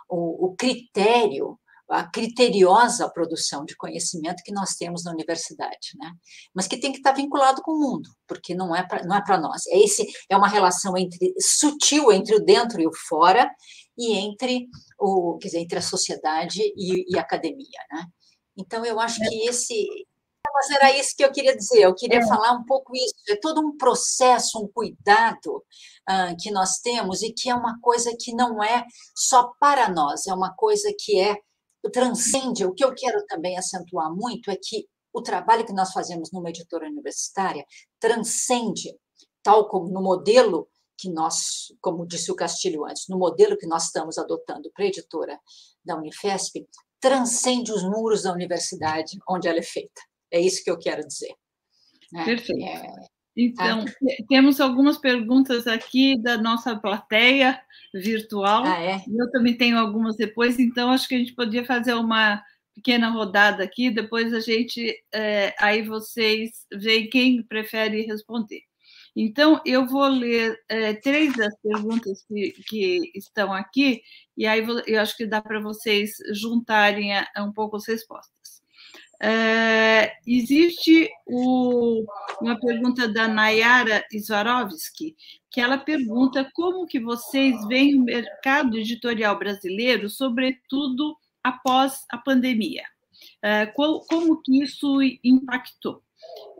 o critério, a criteriosa produção de conhecimento que nós temos na universidade, né? Mas que tem que estar vinculado com o mundo, porque não é para nós. É uma relação sutil entre o dentro e o fora, e entre a sociedade e a academia, né? Então, eu acho que mas era isso que eu queria dizer, eu queria falar um pouco isso, é todo um processo, um cuidado que nós temos e que é uma coisa que não é só para nós, é uma coisa que transcende. O que eu quero também acentuar muito é que o trabalho que nós fazemos numa editora universitária transcende, tal como no modelo que nós, como disse o Castilho antes, no modelo que nós estamos adotando para a editora da Unifesp, transcende os muros da universidade onde ela é feita. É isso que eu quero dizer. Né? Perfeito. Então, temos algumas perguntas aqui da nossa plateia virtual. Eu também tenho algumas depois, então acho que a gente podia fazer uma pequena rodada aqui, depois a gente, aí vocês veem quem prefere responder. Então, eu vou ler 3 das perguntas que estão aqui, e aí eu acho que dá para vocês juntarem um pouco as respostas. Existe uma pergunta da Nayara Swarovski, que ela pergunta como que vocês veem o mercado editorial brasileiro, sobretudo após a pandemia. Como que isso impactou?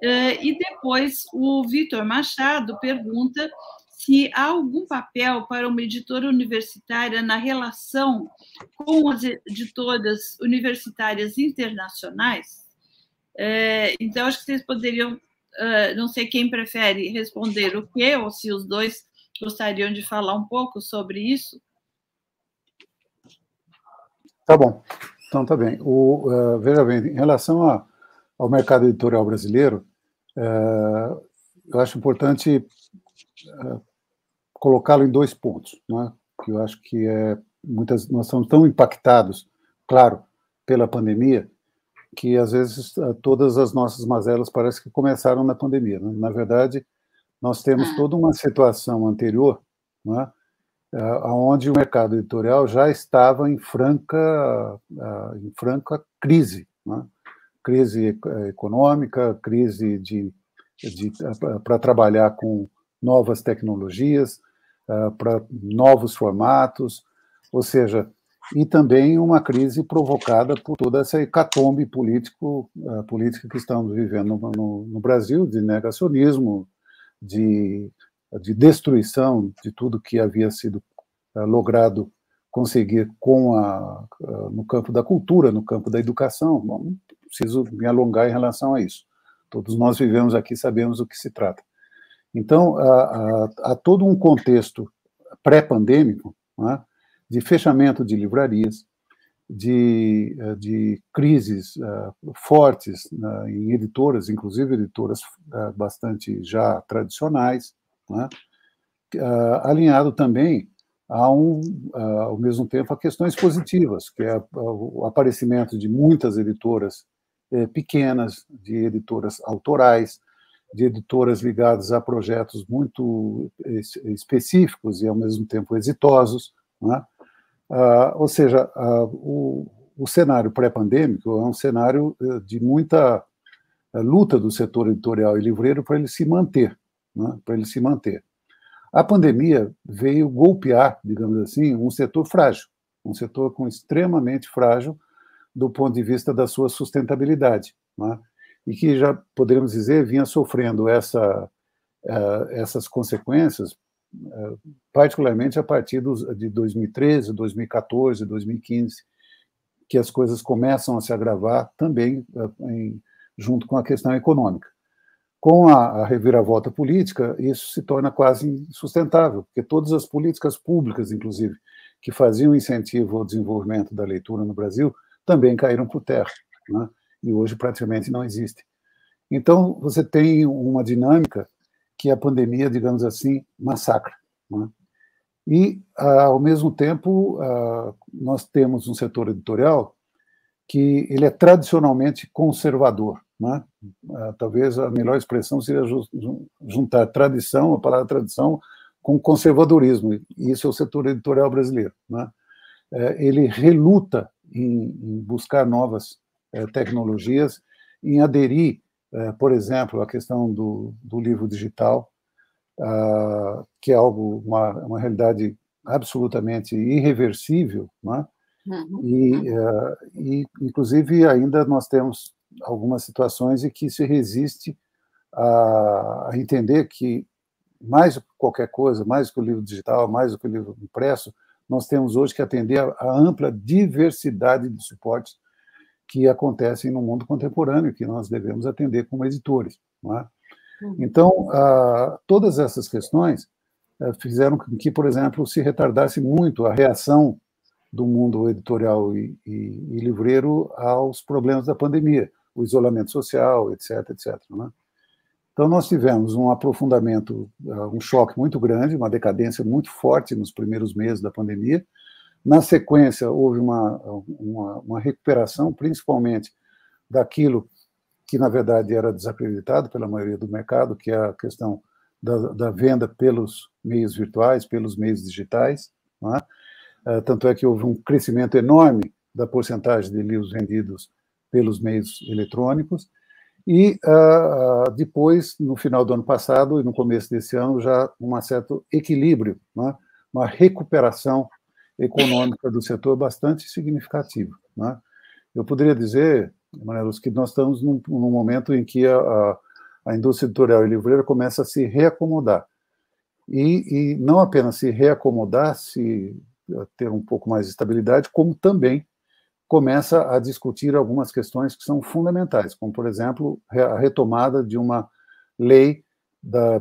E depois o Vitor Machado pergunta se há algum papel para uma editora universitária na relação com as editoras universitárias internacionais. Então, acho que vocês poderiam, não sei quem prefere responder o quê, ou se os dois gostariam de falar um pouco sobre isso. Tá bom, então tá bem. Veja bem, em relação ao mercado editorial brasileiro, eu acho importante colocá-lo em 2 pontos, né? Que eu acho que nós estamos tão impactados, claro, pela pandemia, que às vezes todas as nossas mazelas parece que começaram na pandemia, né? Na verdade, nós temos toda uma situação anterior, né? Onde o mercado editorial já estava em franca crise, né? Crise econômica, crise para trabalhar com novas tecnologias, para novos formatos, ou seja, e também uma crise provocada por toda essa hecatombe política que estamos vivendo no Brasil, de negacionismo, de destruição de tudo que havia sido logrado conseguir no campo da cultura, no campo da educação. Bom, não preciso me alongar em relação a isso. Todos nós vivemos aqui, sabemos do que se trata. Então, há todo um contexto pré-pandêmico, né, de fechamento de livrarias, de crises fortes em editoras, inclusive editoras bastante já tradicionais, né, alinhado também ao mesmo tempo, a questões positivas, que é o aparecimento de muitas editoras pequenas, de editoras autorais, de editoras ligadas a projetos muito específicos e, ao mesmo tempo, exitosos, né? Ou seja, o cenário pré-pandêmico é um cenário de muita luta do setor editorial e livreiro para ele se manter, né? Para ele se manter. A pandemia veio golpear, digamos assim, um setor frágil, um setor extremamente frágil do ponto de vista da sua sustentabilidade, né? E que já poderíamos dizer vinha sofrendo essas consequências, particularmente a partir de 2013, 2014, 2015, que as coisas começam a se agravar também junto com a questão econômica. Com a reviravolta política, isso se torna quase insustentável, porque todas as políticas públicas, inclusive, que faziam incentivo ao desenvolvimento da leitura no Brasil, também caíram por terra, né? E hoje praticamente não existe. Então, você tem uma dinâmica que a pandemia, digamos assim, massacra, né? E, ao mesmo tempo, nós temos um setor editorial que ele é tradicionalmente conservador, né? Talvez a melhor expressão seria juntar tradição, a palavra tradição, com conservadorismo, e isso é o setor editorial brasileiro, né? Ele reluta em buscar novas tecnologias, em aderir, por exemplo, à questão do livro digital, que é uma realidade absolutamente irreversível, né? E, inclusive, ainda nós temos algumas situações em que se resiste a entender que, mais do que qualquer coisa, mais do que o livro digital, mais do que o livro impresso, nós temos hoje que atender a ampla diversidade de suportes que acontecem no mundo contemporâneo, que nós devemos atender como editores, não é? Então, todas essas questões fizeram com que, por exemplo, se retardasse muito a reação do mundo editorial e livreiro aos problemas da pandemia, o isolamento social, etc., etc. Né? Então, nós tivemos um aprofundamento, um choque muito grande, uma decadência muito forte nos primeiros meses da pandemia. Na sequência, houve uma recuperação, principalmente daquilo que, na verdade, era desacreditado pela maioria do mercado, que é a questão da venda pelos meios virtuais, pelos meios digitais. Não é? Tanto é que houve um crescimento enorme da porcentagem de livros vendidos pelos meios eletrônicos, e depois, no final do ano passado e no começo desse ano, já um certo equilíbrio, né? Uma recuperação econômica do setor bastante significativa. Né? Eu poderia dizer, Manelos, que nós estamos num momento em que a indústria editorial e livreira começa a se reacomodar. E não apenas se reacomodar, ter um pouco mais de estabilidade, como também começa a discutir algumas questões que são fundamentais, como, por exemplo, a retomada de uma lei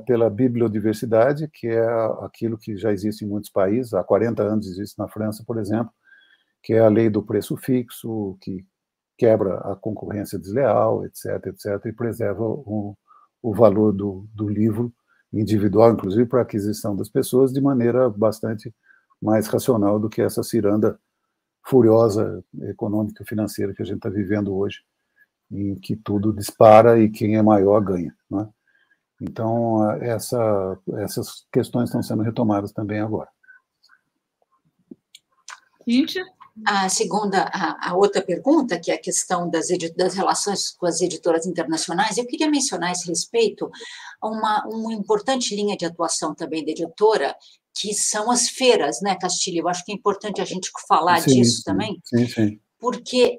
pela bibliodiversidade, que é aquilo que já existe em muitos países, há 40 anos existe na França, por exemplo, que é a lei do preço fixo, que quebra a concorrência desleal, etc., etc., e preserva o valor do livro individual, inclusive para a aquisição das pessoas, de maneira bastante mais racional do que essa ciranda furiosa econômica e financeira que a gente está vivendo hoje, em que tudo dispara e quem é maior ganha. Né? Então, essas questões estão sendo retomadas também agora. Cíntia? A outra pergunta, que é a questão das relações com as editoras internacionais, eu queria mencionar a esse respeito uma importante linha de atuação também da editora, que são as feiras, né, Castilho? Eu acho que é importante a gente falar disso também, porque,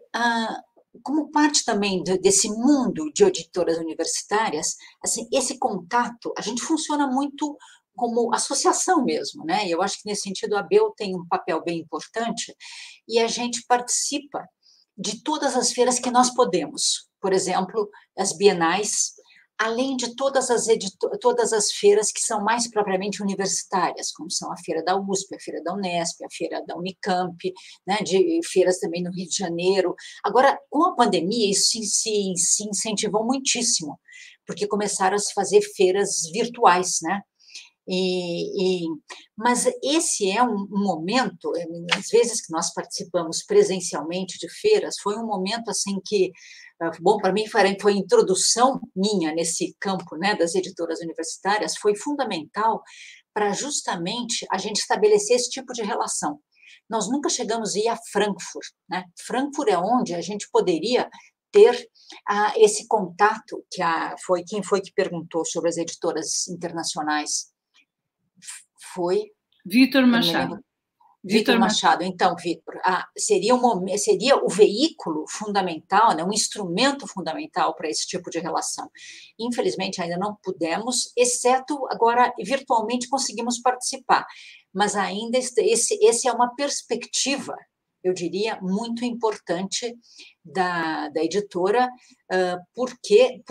como parte também desse mundo de editoras universitárias, assim, esse contato, a gente funciona muito como associação mesmo, né? Eu acho que, nesse sentido, a ABEL tem um papel bem importante e a gente participa de todas as feiras que nós podemos. Por exemplo, as bienais, além de todas as feiras que são mais propriamente universitárias, como são a feira da USP, a feira da Unesp, a feira da Unicamp, né, de feiras também no Rio de Janeiro. Agora, com a pandemia, isso se incentivou muitíssimo, porque começaram a se fazer feiras virtuais, né? Mas esse é um momento, às vezes que nós participamos presencialmente de feiras, foi um momento assim que, bom, para mim foi a introdução minha nesse campo, né, das editoras universitárias, foi fundamental para justamente a gente estabelecer esse tipo de relação. Nós nunca chegamos a ir a Frankfurt, né? Frankfurt é onde a gente poderia ter esse contato, quem foi que perguntou sobre as editoras internacionais? Foi Vitor Machado. Vitor Machado. Então, Vitor, seria o veículo fundamental, né, um instrumento fundamental para esse tipo de relação. Infelizmente, ainda não pudemos, exceto agora, virtualmente, conseguimos participar. Mas ainda esse é uma perspectiva, eu diria, muito importante da editora, porque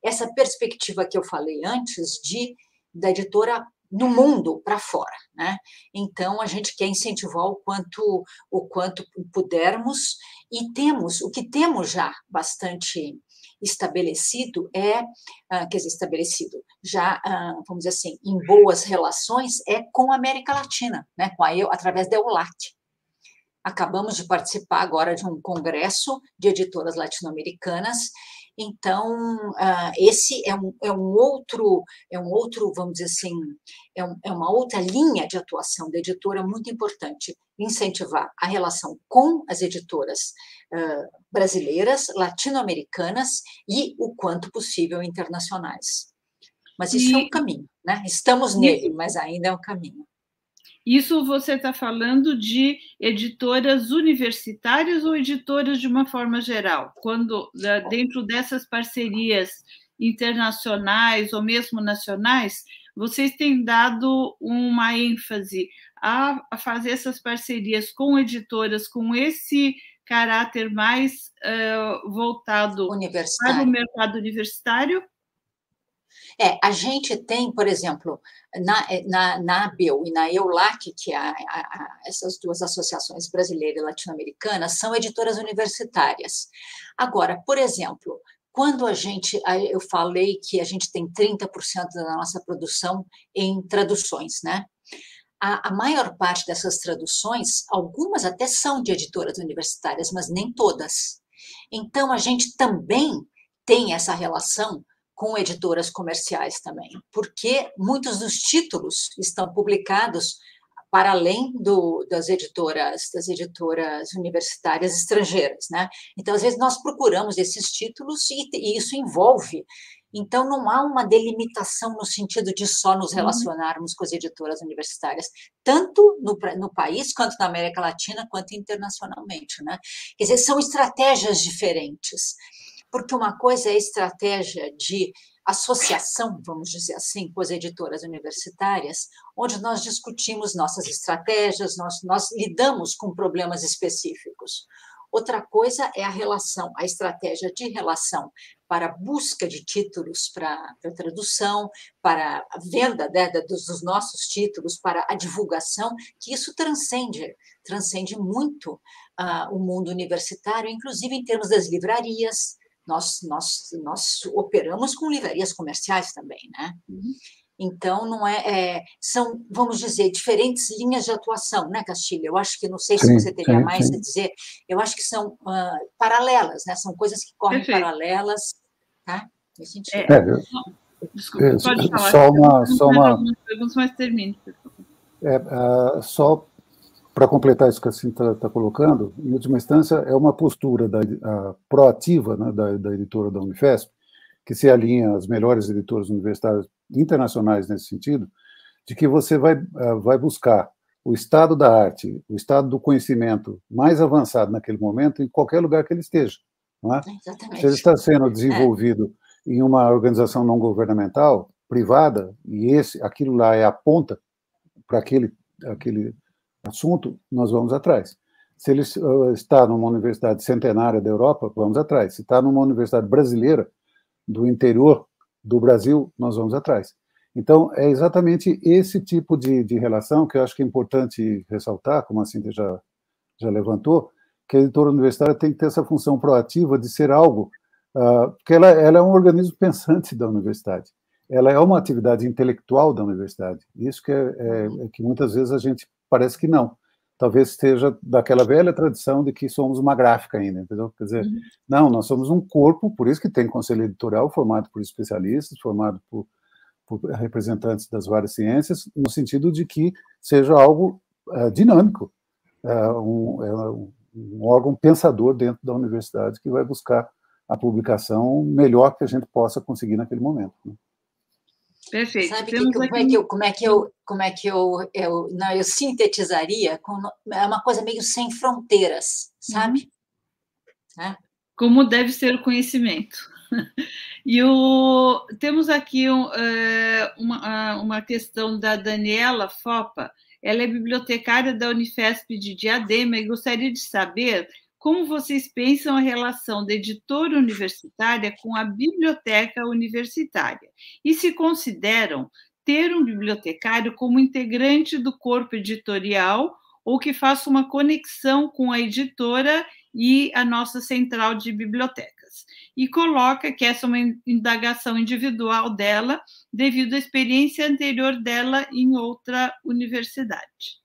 essa perspectiva que eu falei antes da editora no mundo para fora, né? Então a gente quer incentivar o quanto pudermos, e o que temos já bastante estabelecido já, vamos dizer assim, em boas relações, é com a América Latina, né? Através da EULAC. Acabamos de participar agora de um congresso de editoras latino-americanas. Então, esse é um outro, vamos dizer assim, é uma outra linha de atuação da editora muito importante, incentivar a relação com as editoras brasileiras, latino-americanas e, o quanto possível, internacionais. Mas isso é um caminho, né? Estamos nele, mas ainda é um caminho. Isso você está falando de editoras universitárias ou editoras de uma forma geral? Quando, dentro dessas parcerias internacionais ou mesmo nacionais, vocês têm dado uma ênfase a fazer essas parcerias com editoras com esse caráter mais voltado para o mercado universitário? A gente tem, por exemplo, na ABEU e na EULAC, que é essas duas associações brasileira e latino-americanas, são editoras universitárias. Agora, por exemplo, quando eu falei que a gente tem 30% da nossa produção em traduções, né? A maior parte dessas traduções, algumas até são de editoras universitárias, mas nem todas. Então, a gente também tem essa relação com editoras comerciais também, porque muitos dos títulos estão publicados para além das editoras universitárias estrangeiras, né? Então, às vezes, nós procuramos esses títulos e isso envolve. Então, não há uma delimitação no sentido de só nos relacionarmos com as editoras universitárias, tanto no país, quanto na América Latina, quanto internacionalmente, né? Quer dizer, são estratégias diferentes, porque uma coisa é a estratégia de associação, vamos dizer assim, com as editoras universitárias, onde nós discutimos nossas estratégias, nós lidamos com problemas específicos. Outra coisa é a estratégia de relação para a busca de títulos para tradução, para a venda dos nossos títulos, para a divulgação, que isso transcende muito o mundo universitário, inclusive em termos das livrarias. Nós operamos com livrarias comerciais também, né? Então, não são, vamos dizer, diferentes linhas de atuação, né, Castilho? Eu acho que, não sei se você teria mais a dizer, eu acho que são paralelas, né? São coisas que correm paralelas, tá? Nesse sentido. Desculpa, pode falar. Só uma perguntas, mas termine. Só para completar isso que a Cinta está colocando, em última instância, é uma postura proativa, né, da editora da Unifesp, que se alinha às melhores editoras universitárias internacionais nesse sentido, de que você vai buscar o estado da arte, o estado do conhecimento mais avançado naquele momento, em qualquer lugar que ele esteja. Não é? Exatamente. Se ele está sendo desenvolvido em uma organização não governamental, privada, e aquilo lá é a ponta para aquele assunto, nós vamos atrás. Se ele está numa universidade centenária da Europa, vamos atrás. Se está numa universidade brasileira, do interior do Brasil, nós vamos atrás. Então, é exatamente esse tipo de relação que eu acho que é importante ressaltar, como a Cíntia já levantou, que a editora universitária tem que ter essa função proativa de ser algo, porque ela é um organismo pensante da universidade. Ela é uma atividade intelectual da universidade. Isso que muitas vezes a gente parece que não. Talvez esteja daquela velha tradição de que somos uma gráfica ainda, entendeu? Quer dizer, não, nós somos um corpo, por isso que tem conselho editorial formado por especialistas, formado por representantes das várias ciências, no sentido de que seja algo dinâmico, um órgão pensador dentro da universidade que vai buscar a melhor que a gente possa conseguir naquele momento, né? Perfeito. Sabe como é que eu sintetizaria? É uma coisa meio sem fronteiras, sabe? Como deve ser o conhecimento. E temos aqui uma questão da Daniela Fopa. Ela é bibliotecária da Unifesp de Diadema e gostaria de saber como vocês pensam a relação da editora universitária com a biblioteca universitária e se consideram ter um bibliotecário como integrante do corpo editorial ou que faça uma conexão com a editora e a nossa central de bibliotecas. E coloca que essa é uma indagação individual dela devido à experiência anterior dela em outra universidade.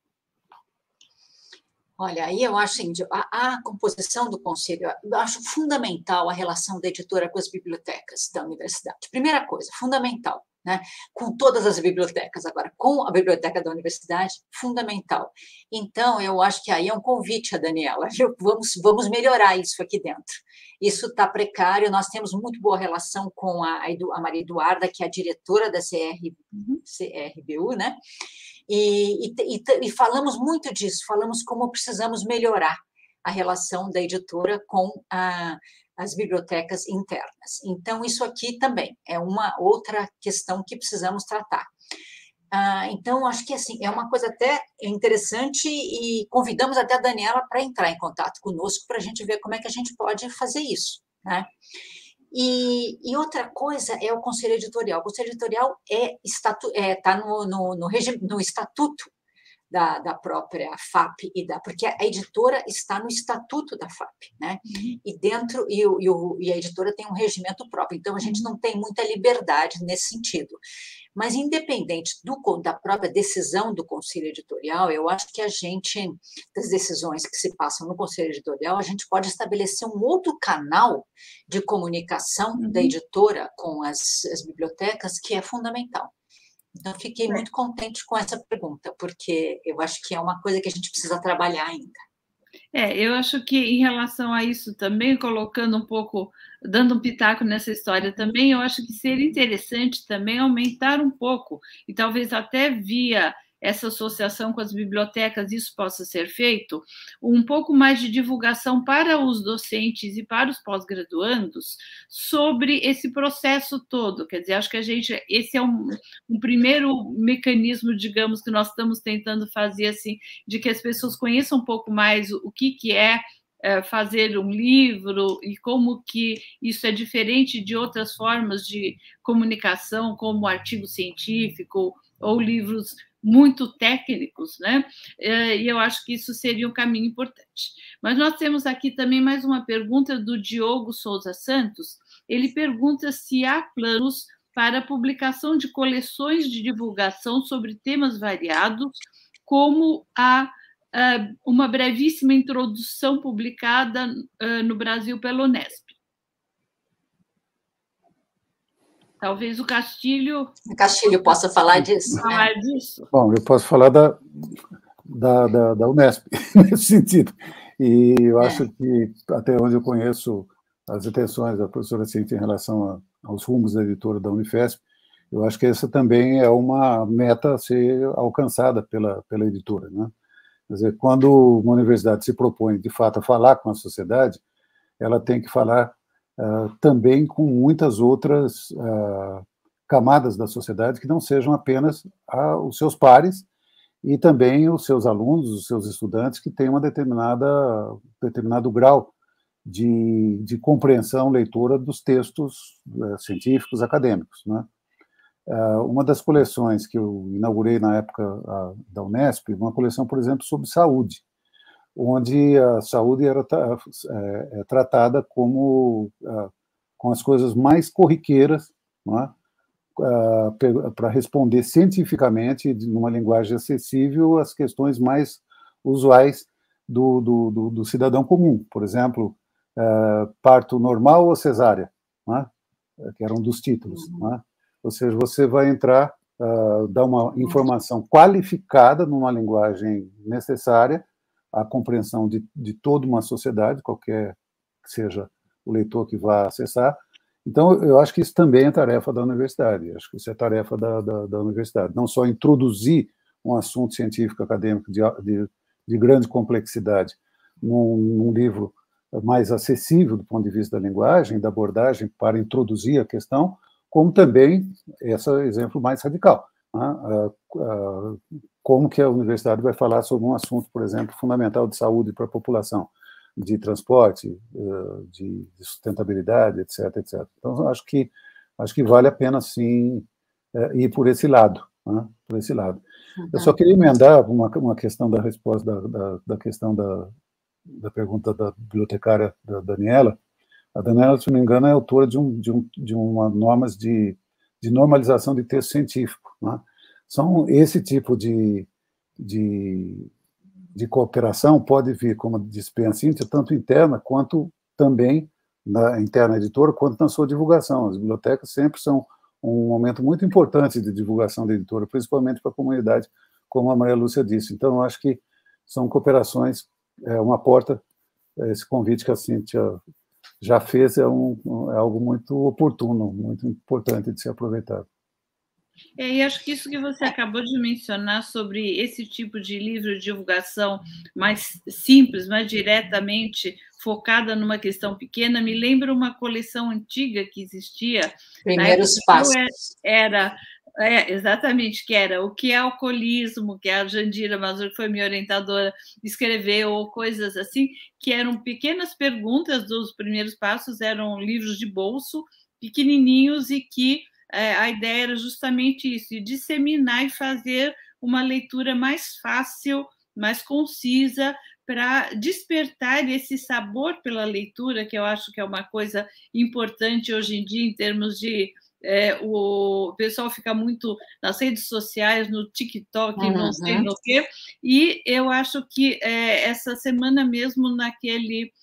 Olha, aí eu acho assim, a composição do conselho, eu acho fundamental a relação da editora com as bibliotecas da universidade. Primeira coisa, fundamental, né? Com todas as bibliotecas, agora, com a biblioteca da universidade, fundamental. Então, eu acho que aí é um convite a Daniela, vamos melhorar isso aqui dentro. Isso está precário, nós temos muito boa relação com a Maria Eduarda, que é a diretora da CRBU, né? E falamos muito disso, falamos como precisamos melhorar a relação da editora com as bibliotecas internas. Então, isso aqui também é uma outra questão que precisamos tratar. Então, acho que assim, é uma coisa até interessante e convidamos até a Daniela para entrar em contato conosco para a gente ver como é que a gente pode fazer isso, né? E outra coisa é o conselho editorial. O conselho editorial está no estatuto da própria FAP, porque a editora está no estatuto da FAP, né? E a editora tem um regimento próprio, então a gente não tem muita liberdade nesse sentido. Mas, independente da própria decisão do conselho editorial, eu acho que das decisões que se passam no conselho editorial, a gente pode estabelecer um outro canal de comunicação da editora com as bibliotecas, que é fundamental. Então, fiquei muito contente com essa pergunta, porque eu acho que é uma coisa que a gente precisa trabalhar ainda. Eu acho que, em relação a isso também, colocando um pouco, dando um pitaco nessa história também, eu acho que seria interessante também aumentar um pouco, e talvez até via essa associação com as bibliotecas, isso possa ser feito, um pouco mais de divulgação para os docentes e para os pós-graduandos sobre esse processo todo. Quer dizer, acho que esse é um primeiro mecanismo, digamos, que nós estamos tentando fazer, assim, de que as pessoas conheçam um pouco mais o que é fazer um livro e como que isso é diferente de outras formas de comunicação, como artigo científico ou livros muito técnicos, né? E eu acho que isso seria um caminho importante. Mas nós temos aqui também mais uma pergunta do Diogo Souza Santos. Ele pergunta se há planos para a publicação de coleções de divulgação sobre temas variados, como uma brevíssima introdução publicada no Brasil pela Unesp. Talvez o Castilho possa falar disso. Bom, eu posso falar da Unesp, nesse sentido. E eu acho que, até onde eu conheço as intenções da professora Cíntia em relação aos rumos da editora da Unifesp, eu acho que essa também é uma meta a ser alcançada pela editora, né? Quer dizer, quando uma universidade se propõe, de fato, a falar com a sociedade, ela tem que falar também com muitas outras camadas da sociedade que não sejam apenas os seus pares e também os seus alunos, os seus estudantes que têm determinado grau de compreensão leitora dos textos científicos, acadêmicos, né? Uma das coleções que eu inaugurei na época da Unesp, uma coleção, por exemplo, sobre saúde, onde a saúde era tratada com as coisas mais corriqueiras, para responder cientificamente, numa linguagem acessível, às questões mais usuais do cidadão comum. Por exemplo, parto normal ou cesárea, que era um dos títulos. Ou seja, você vai entrar, dar uma informação qualificada numa linguagem necessária à compreensão de toda uma sociedade, qualquer que seja o leitor que vá acessar. Então, eu acho que isso também é tarefa da universidade, acho que isso é tarefa da universidade, não só introduzir um assunto científico acadêmico de grande complexidade num livro mais acessível do ponto de vista da linguagem, da abordagem, para introduzir a questão, como também, esse é o exemplo mais radical, como que a universidade vai falar sobre um assunto, por exemplo, fundamental de saúde para a população, de transporte, de sustentabilidade, etc, etc. Então, acho que vale a pena, sim, ir por esse lado, por esse lado. Eu só queria emendar uma questão da resposta, da questão da pergunta da bibliotecária da Daniela. A Daniela, se não me engano, é autora de uma normas de normalização de texto científico, São esse tipo de cooperação pode vir, como disse a Cíntia, tanto interna quanto também na interna editora, quanto na sua divulgação. As bibliotecas sempre são um momento muito importante de divulgação da editora, principalmente para a comunidade, como a Maria Lúcia disse. Então, eu acho que são cooperações, uma porta, esse convite que a Cíntia já fez é algo muito oportuno, muito importante de ser aproveitado. E acho que isso que você acabou de mencionar sobre esse tipo de livro de divulgação mais simples, mais diretamente focada numa questão pequena, me lembra uma coleção antiga que existia. Primeiros Passos. Era Exatamente, que era o que é alcoolismo, que a Jandira Mazur, que foi minha orientadora, escreveu, ou coisas assim, que eram pequenas perguntas dos primeiros passos, eram livros de bolso, pequenininhos, e que a ideia era justamente isso, de disseminar e fazer uma leitura mais fácil, mais concisa, para despertar esse sabor pela leitura, que eu acho que é uma coisa importante hoje em dia, em termos de o pessoal fica muito nas redes sociais, no TikTok, não sei no quê, e eu acho que essa semana mesmo, naquele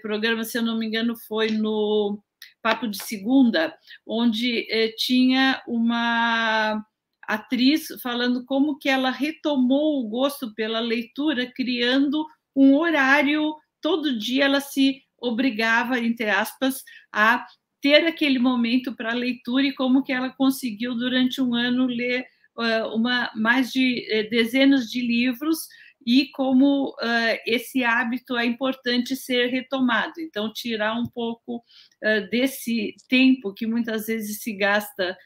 programa, se eu não me engano, foi no Papo de Segunda, onde tinha uma atriz falando como que ela retomou o gosto pela leitura, criando um horário, todo dia ela se obrigava, entre aspas, a ter aquele momento para leitura, e como que ela conseguiu, durante um ano, ler mais de dezenas de livros, e como esse hábito é importante ser retomado. Então, tirar um pouco desse tempo que muitas vezes se gasta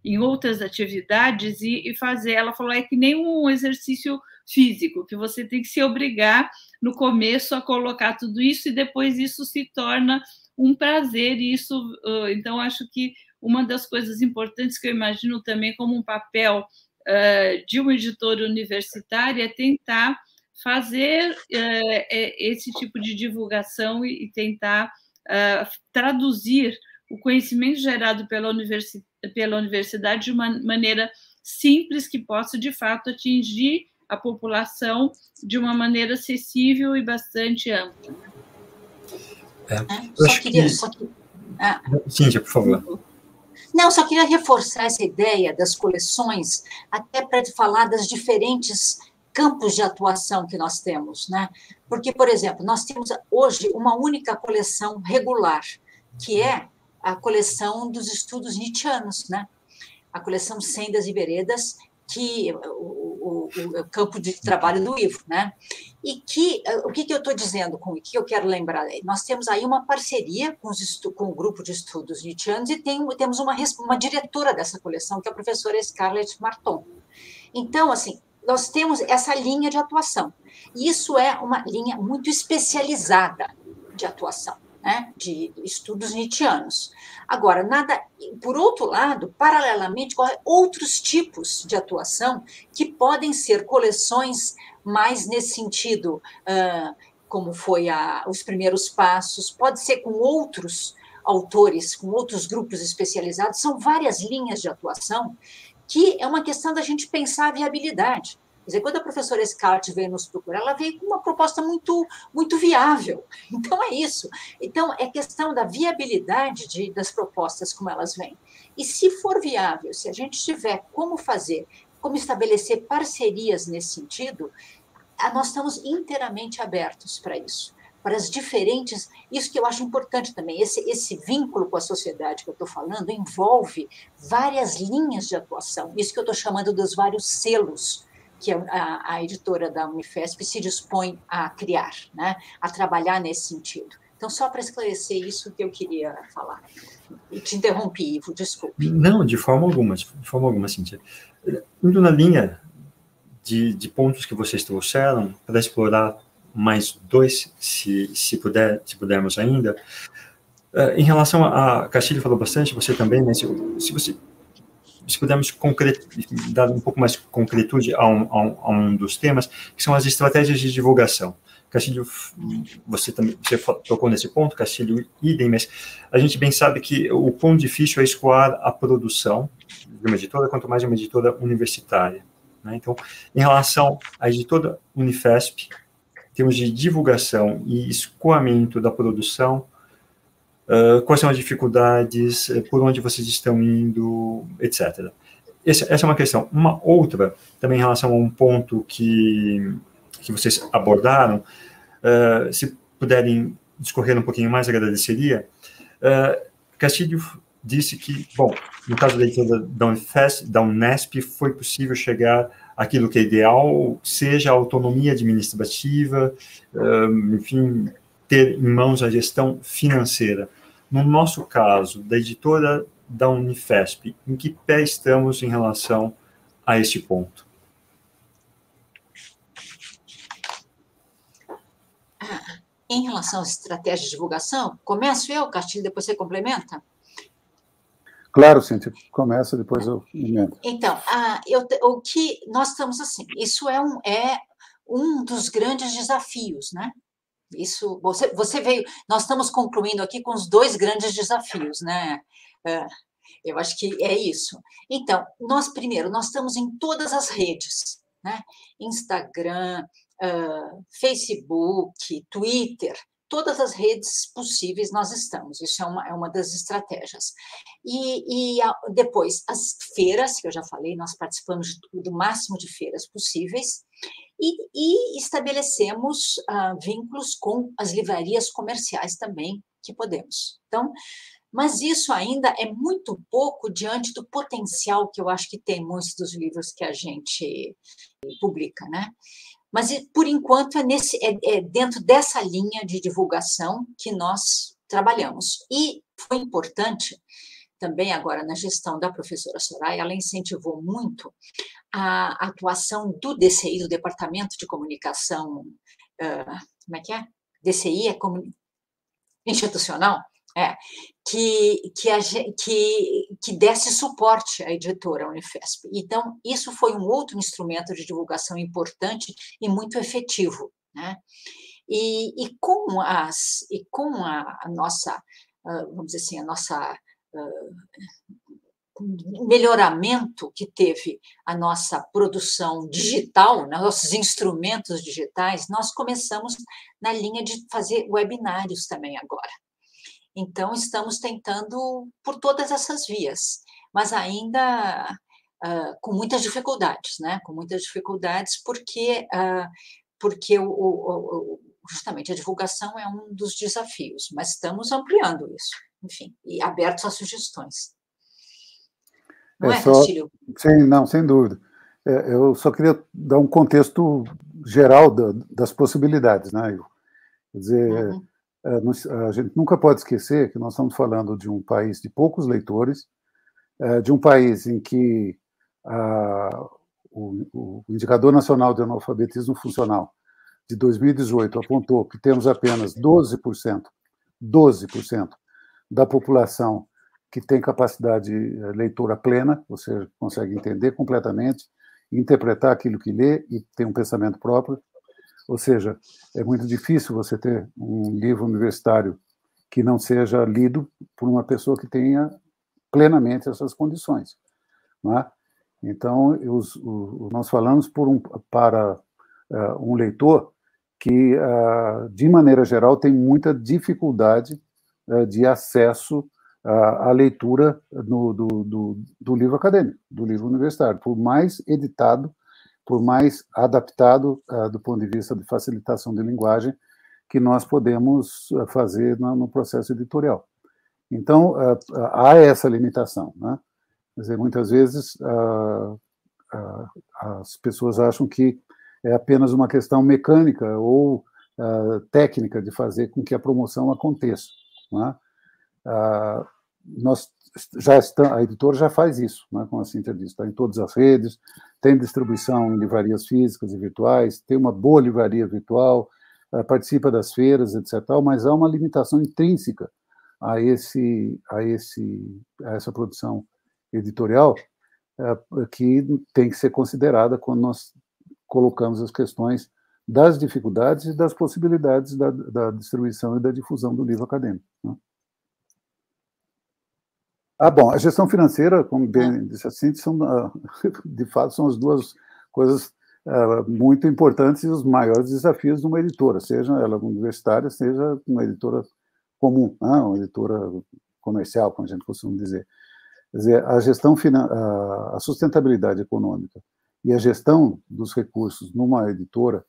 em outras atividades e fazer. Ela falou, é que nem um exercício físico, que você tem que se obrigar no começo a colocar tudo isso, e depois isso se torna um prazer. E isso, então, acho que uma das coisas importantes que eu imagino também como um papel de uma editora universitária é tentar fazer esse tipo de divulgação e tentar traduzir o conhecimento gerado pela universidade de uma maneira simples, que possa, de fato, atingir a população de uma maneira acessível e bastante ampla. Cíntia, por favor. Não, só queria reforçar essa ideia das coleções, até para falar das diferentes campos de atuação que nós temos, né? Porque, por exemplo, nós temos hoje uma única coleção regular, que é a coleção dos estudos nietzschianos, né? A coleção Sendas e Veredas, que o campo de trabalho do Ivo, né? E que, o que eu estou dizendo com o que eu quero lembrar? Nós temos aí uma parceria com o grupo de estudos nietzschianos, e temos uma diretora dessa coleção, que é a professora Scarlett Marton. Então, assim, nós temos essa linha de atuação. E isso é uma linha muito especializada de atuação, né, de estudos nietzschianos. Agora, por outro lado, paralelamente, outros tipos de atuação que podem ser coleções mais nesse sentido, como foi os primeiros passos, pode ser com outros autores, com outros grupos especializados. São várias linhas de atuação, que é uma questão da gente pensar a viabilidade. Quer dizer, quando a professora Scarlett veio nos procurar, ela veio com uma proposta muito, muito viável. Então, é isso. Então, é questão da viabilidade das propostas como elas vêm. E, se for viável, se a gente tiver como fazer, como estabelecer parcerias nesse sentido, nós estamos inteiramente abertos para isso. Para as diferentes... Isso que eu acho importante também, esse vínculo com a sociedade que eu estou falando envolve várias linhas de atuação. Isso que eu estou chamando dos vários selos que a editora da Unifesp se dispõe a criar, né? A trabalhar nesse sentido. Então, só para esclarecer isso que eu queria falar. E te interrompi, Ivo, desculpe. Não, de forma alguma, Cíntia. Indo na linha de pontos que vocês trouxeram, para explorar mais dois, se pudermos ainda. Em relação a Castilho falou bastante, você também, né? Se pudermos dar um pouco mais de concretude a um dos temas, que são as estratégias de divulgação. Castilho, você tocou nesse ponto, Castilho, idem, mas a gente bem sabe que o quão difícil é escoar a produção de uma editora, quanto mais de uma editora universitária, né? Então, em relação à editora Unifesp, em termos de divulgação e escoamento da produção, quais são as dificuldades, por onde vocês estão indo, etc. Essa é uma questão. Uma outra, também em relação a um ponto que vocês abordaram, se puderem discorrer um pouquinho mais, agradeceria. Castilho disse que, bom, no caso da editora da Unesp, foi possível chegar àquilo que é ideal, seja a autonomia administrativa, enfim, ter em mãos a gestão financeira. No nosso caso, da editora da Unifesp. Em que pé estamos em relação a este ponto? Em relação à estratégia de divulgação, começo eu, Castilho, depois você complementa? Claro, Cíntia, começa, depois eu emendo. Então, o que nós estamos assim, isso é um dos grandes desafios, né? Isso, você veio, nós estamos concluindo aqui com os 2 grandes desafios, né? Eu acho que é isso. Então, nós estamos em todas as redes, né? Instagram, Facebook, Twitter, todas as redes possíveis nós estamos, isso é uma das estratégias. E depois, as feiras, que eu já falei, nós participamos do máximo de feiras possíveis, e estabelecemos vínculos com as livrarias comerciais também, que podemos. Então, mas isso ainda é muito pouco diante do potencial que eu acho que tem muitos dos livros que a gente publica, né? Mas, por enquanto, é dentro dessa linha de divulgação que nós trabalhamos. E foi importante, também agora na gestão da professora Soraya, ela incentivou muito a atuação do DCI, do Departamento de Comunicação, como é que é? DCI é institucional? Que desse suporte à editora Unifesp. Então, isso foi um outro instrumento de divulgação importante e muito efetivo, né? E com a nossa, vamos dizer assim, a nossa melhoramento que teve a nossa produção digital, né, nossos instrumentos digitais, nós começamos na linha de fazer webinários também agora. Então, estamos tentando por todas essas vias, mas ainda com muitas dificuldades, né? Com muitas dificuldades, porque justamente a divulgação é um dos desafios, mas estamos ampliando isso, enfim, e abertos a sugestões. Não é, Castilho? Sim, não, sem dúvida. Eu só queria dar um contexto geral das possibilidades, né? Quer dizer, a gente nunca pode esquecer que nós estamos falando de um país de poucos leitores, de um país em que o Indicador Nacional de Analfabetismo Funcional de 2018 apontou que temos apenas 12% da população que tem capacidade leitora plena, ou seja, consegue entender completamente, interpretar aquilo que lê e tem um pensamento próprio. Ou seja, é muito difícil você ter um livro universitário que não seja lido por uma pessoa que tenha plenamente essas condições. Não é? Então, nós falamos para um leitor que, de maneira geral, tem muita dificuldade de acesso à leitura do livro acadêmico, do livro universitário, por mais editado, por mais adaptado do ponto de vista de facilitação de linguagem que nós podemos fazer no processo editorial. Então, há essa limitação, né? Quer dizer, muitas vezes as pessoas acham que é apenas uma questão mecânica ou técnica de fazer com que a promoção aconteça, né? A editora já faz isso, né, como a Cíntia disse, está em todas as redes, tem distribuição em livrarias físicas e virtuais, tem uma boa livraria virtual, participa das feiras, etc. Mas há uma limitação intrínseca a essa produção editorial que tem que ser considerada quando nós colocamos as questões das dificuldades e das possibilidades da distribuição e da difusão do livro acadêmico, né? Bom, a gestão financeira, como bem disse assim, de fato são as duas coisas muito importantes e os maiores desafios de uma editora, seja ela universitária, seja uma editora comum, né? Uma editora comercial, como a gente costuma dizer. Quer dizer, a sustentabilidade econômica e a gestão dos recursos numa editora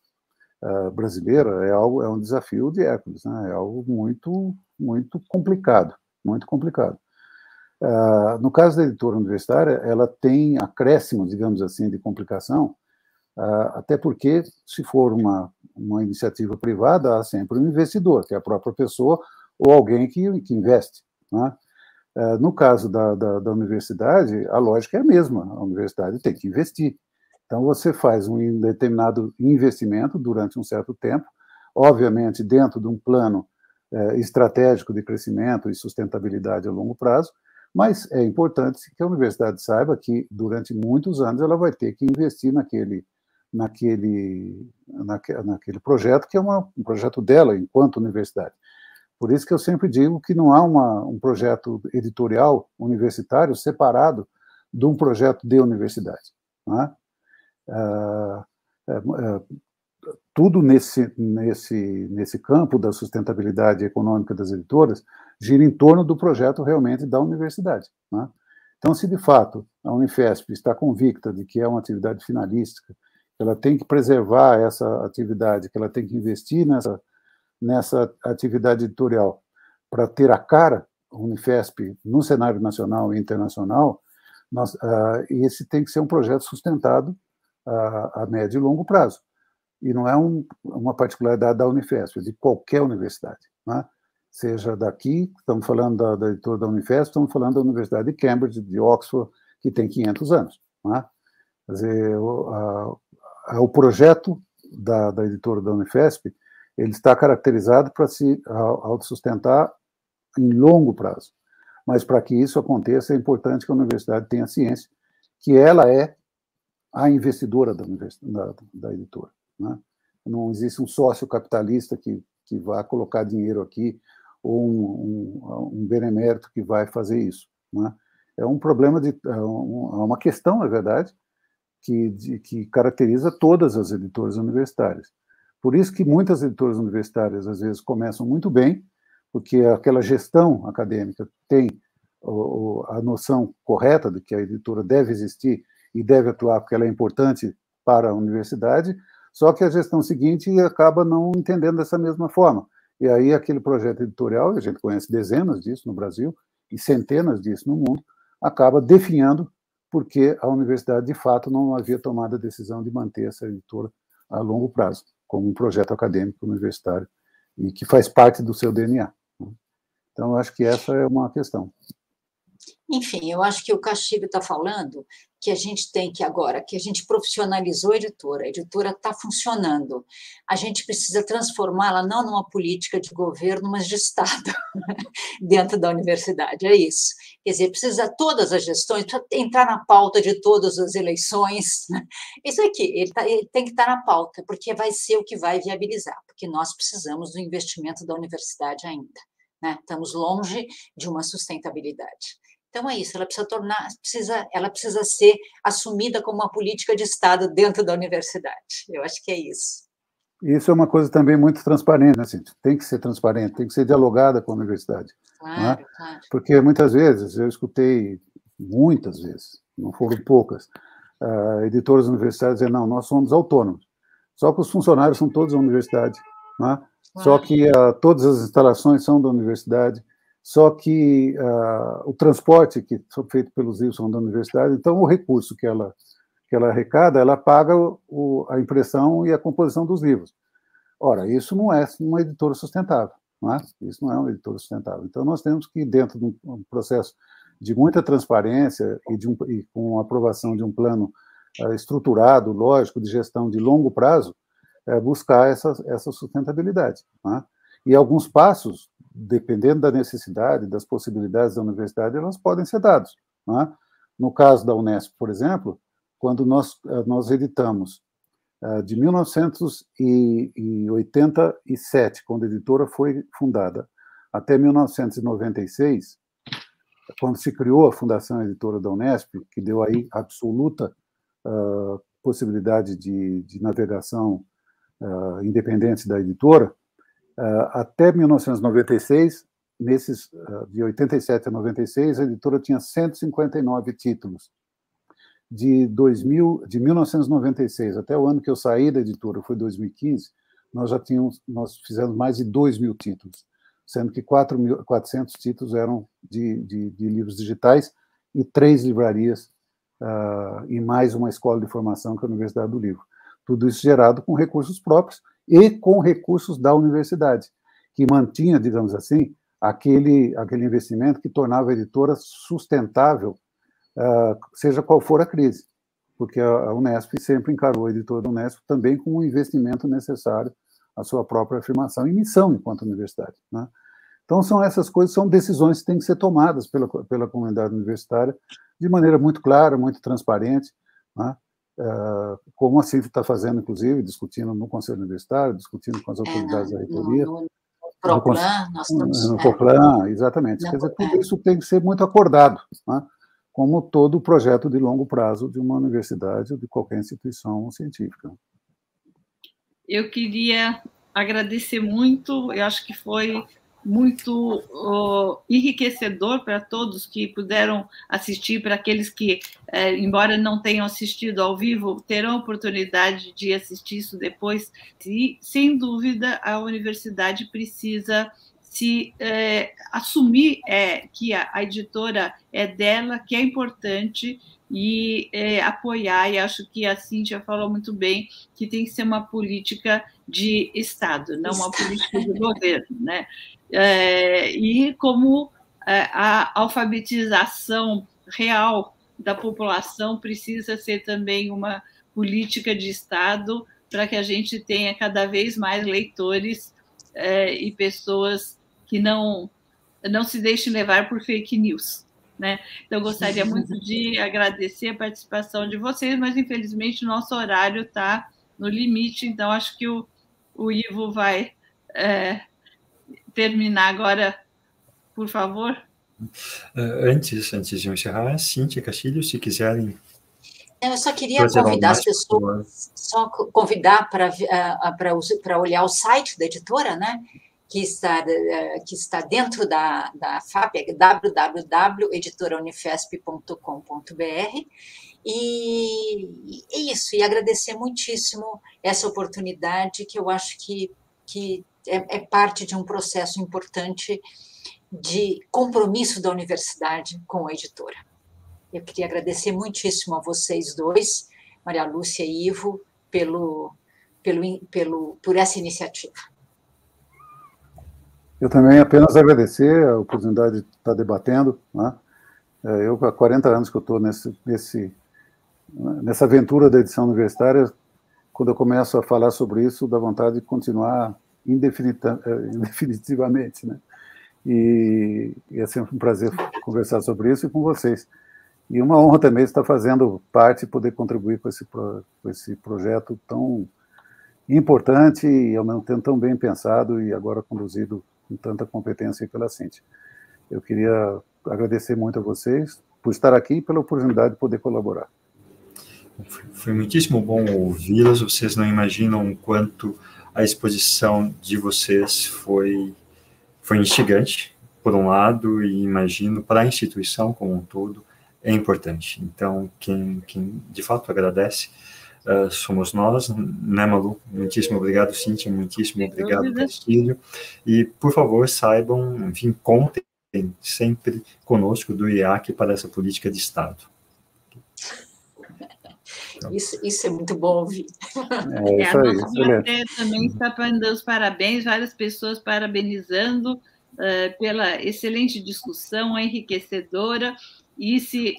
brasileira é um desafio de Hércules, né? É algo muito, muito complicado, muito complicado. No caso da editora universitária, ela tem acréscimo, digamos assim, de complicação, até porque, se for uma iniciativa privada, há sempre um investidor, que é a própria pessoa ou alguém que investe, né? No caso da universidade, a lógica é a mesma, a universidade tem que investir. Então, você faz um determinado investimento durante um certo tempo, obviamente dentro de um plano estratégico de crescimento e sustentabilidade a longo prazo, mas é importante que a universidade saiba que, durante muitos anos, ela vai ter que investir naquele projeto, que é um projeto dela, enquanto universidade. Por isso que eu sempre digo que não há um projeto editorial universitário separado de um projeto de universidade. Não é? Tudo nesse campo da sustentabilidade econômica das editoras gira em torno do projeto realmente da universidade. Né? Então, se de fato a Unifesp está convicta de que é uma atividade finalística, que ela tem que preservar essa atividade, que ela tem que investir nessa atividade editorial para ter a cara Unifesp no cenário nacional e internacional, esse tem que ser um projeto sustentado a médio e longo prazo. E não é uma particularidade da Unifesp, é de qualquer universidade. Né? Seja daqui, estamos falando da editora da Unifesp, estamos falando da Universidade de Cambridge, de Oxford, que tem 500 anos. Né? Quer dizer, o projeto da editora da Unifesp, ele está caracterizado para se autossustentar em longo prazo. Mas, para que isso aconteça, é importante que a universidade tenha ciência que ela é a investidora da editora. Né? Não existe um sócio capitalista que vai colocar dinheiro aqui, ou um benemérito que vai fazer isso. Né? É um problema, uma questão, na verdade, que caracteriza todas as editoras universitárias. Por isso que muitas editoras universitárias, às vezes, começam muito bem, porque aquela gestão acadêmica tem a noção correta de que a editora deve existir e deve atuar porque ela é importante para a universidade, só que a gestão seguinte acaba não entendendo dessa mesma forma. E aí aquele projeto editorial, a gente conhece dezenas disso no Brasil e centenas disso no mundo, acaba definhando porque a universidade, de fato, não havia tomado a decisão de manter essa editora a longo prazo, como um projeto acadêmico universitário, e que faz parte do seu DNA. Então, eu acho que essa é uma questão. Enfim, eu acho que o Castilho está falando que a gente tem que agora, que a gente profissionalizou a editora está funcionando. A gente precisa transformá-la não numa política de governo, mas de Estado, dentro da universidade, é isso. Quer dizer, precisa todas as gestões, precisa entrar na pauta de todas as eleições. Isso aqui, ele tem que estar na pauta, porque vai ser o que vai viabilizar, porque nós precisamos do investimento da universidade ainda. Né? Estamos longe de uma sustentabilidade. Então, é isso, ela precisa ser assumida como uma política de Estado dentro da universidade. Eu acho que é isso. Isso é uma coisa também muito transparente, né, Cíntia? Tem que ser transparente, tem que ser dialogada com a universidade. Claro, né? claro. Porque muitas vezes, eu escutei, muitas vezes, não foram poucas, editoras universitárias dizendo, não, nós somos autônomos. Só que os funcionários são todos da universidade, né? Claro. Só que todas as instalações são da universidade, só que o transporte que foi feito pelos livros são da universidade, então o recurso que ela arrecada, ela paga a impressão e a composição dos livros. Ora, isso não é uma editora sustentável, não é? Isso não é uma editora sustentável. Então, nós temos que, dentro de um processo de muita transparência e com a aprovação de um plano estruturado, lógico, de gestão de longo prazo, buscar essa sustentabilidade. Né? E alguns passos, dependendo da necessidade, das possibilidades da universidade, elas podem ser dados. Né? No caso da Unesp, por exemplo, quando nós editamos de 1987, quando a editora foi fundada, até 1996, quando se criou a Fundação Editora da Unesp, que deu aí absoluta possibilidade de navegação independente da editora, até 1996, de 87 a 96, a editora tinha 159 títulos. De 1996 até o ano que eu saí da editora, foi 2015, nós fizemos mais de 2.000 títulos, sendo que 400 títulos eram de livros digitais e 3 livrarias e mais uma escola de formação que é a Universidade do Livro. Tudo isso gerado com recursos próprios e com recursos da universidade, que mantinha, digamos assim, aquele investimento que tornava a editora sustentável, seja qual for a crise, porque a Unesp sempre encarou a editora da Unesp também como um investimento necessário à sua própria afirmação e missão enquanto universidade, né? Então, são essas coisas, são decisões que têm que ser tomadas pela comunidade universitária de maneira muito clara, muito transparente, né? Como a CIV está fazendo, inclusive, discutindo no Conselho Universitário, discutindo com as autoridades da reitoria. No Proclan, nós estamos... No Proclan, exatamente. Quer dizer, tudo isso tem que ser muito acordado, né? Como todo projeto de longo prazo de uma universidade ou de qualquer instituição científica. Eu queria agradecer muito, eu acho que foi muito enriquecedor para todos que puderam assistir, para aqueles que, embora não tenham assistido ao vivo, terão oportunidade de assistir isso depois. E, sem dúvida, a universidade precisa se assumir que a editora é dela, que é importante, e apoiar, e acho que a Cíntia falou muito bem, que tem que ser uma política de Estado, não uma política de governo, né? E como a alfabetização real da população precisa ser também uma política de Estado para que a gente tenha cada vez mais leitores e pessoas que não se deixem levar por fake news, né? Então, eu gostaria muito de agradecer a participação de vocês, mas, infelizmente, o nosso horário está no limite, então, acho que o Ivo vai terminar agora, por favor. Antes de eu encerrar, Cíntia, Castilho, se quiserem... Eu só queria convidar as pessoas, para olhar o site da editora, né? Que está dentro da FAP, www.editoraunifesp.com.br, e é isso, e agradecer muitíssimo essa oportunidade, que eu acho que é parte de um processo importante de compromisso da universidade com a editora. Eu queria agradecer muitíssimo a vocês dois, Maria Lúcia e Ivo, por essa iniciativa. Eu também apenas agradecer a oportunidade de estar debatendo, né? Eu, há 40 anos que eu estou nessa aventura da edição universitária, quando eu começo a falar sobre isso, dá vontade de continuar indefinitivamente, né? E é sempre um prazer conversar sobre isso e com vocês. E uma honra também estar fazendo parte e poder contribuir com esse projeto tão importante e, ao mesmo tempo, tão bem pensado e agora conduzido com tanta competência pela Cíntia. Eu queria agradecer muito a vocês por estar aqui e pela oportunidade de poder colaborar. Foi muitíssimo bom ouvi-los. Vocês não imaginam o quanto a exposição de vocês foi instigante, por um lado, e imagino para a instituição como um todo, é importante. Então, quem de fato agradece somos nós, né, Malu? Muitíssimo obrigado, Cíntia, muitíssimo obrigado, Castilho. E, por favor, saibam, enfim, contem sempre conosco do IAC para essa política de Estado. Então, isso é muito bom ouvir. Isso aí, a nossa também está dando os parabéns, várias pessoas parabenizando pela excelente discussão, enriquecedora, e se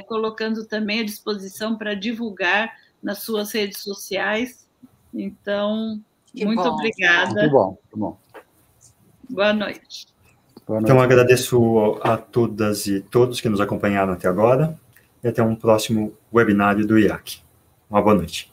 colocando também à disposição para divulgar nas suas redes sociais. Então, muito obrigada. Muito bom, muito bom. Boa noite. Boa noite. Então, agradeço a todas e todos que nos acompanharam até agora, e até um próximo webinário do IAC. Uma boa noite.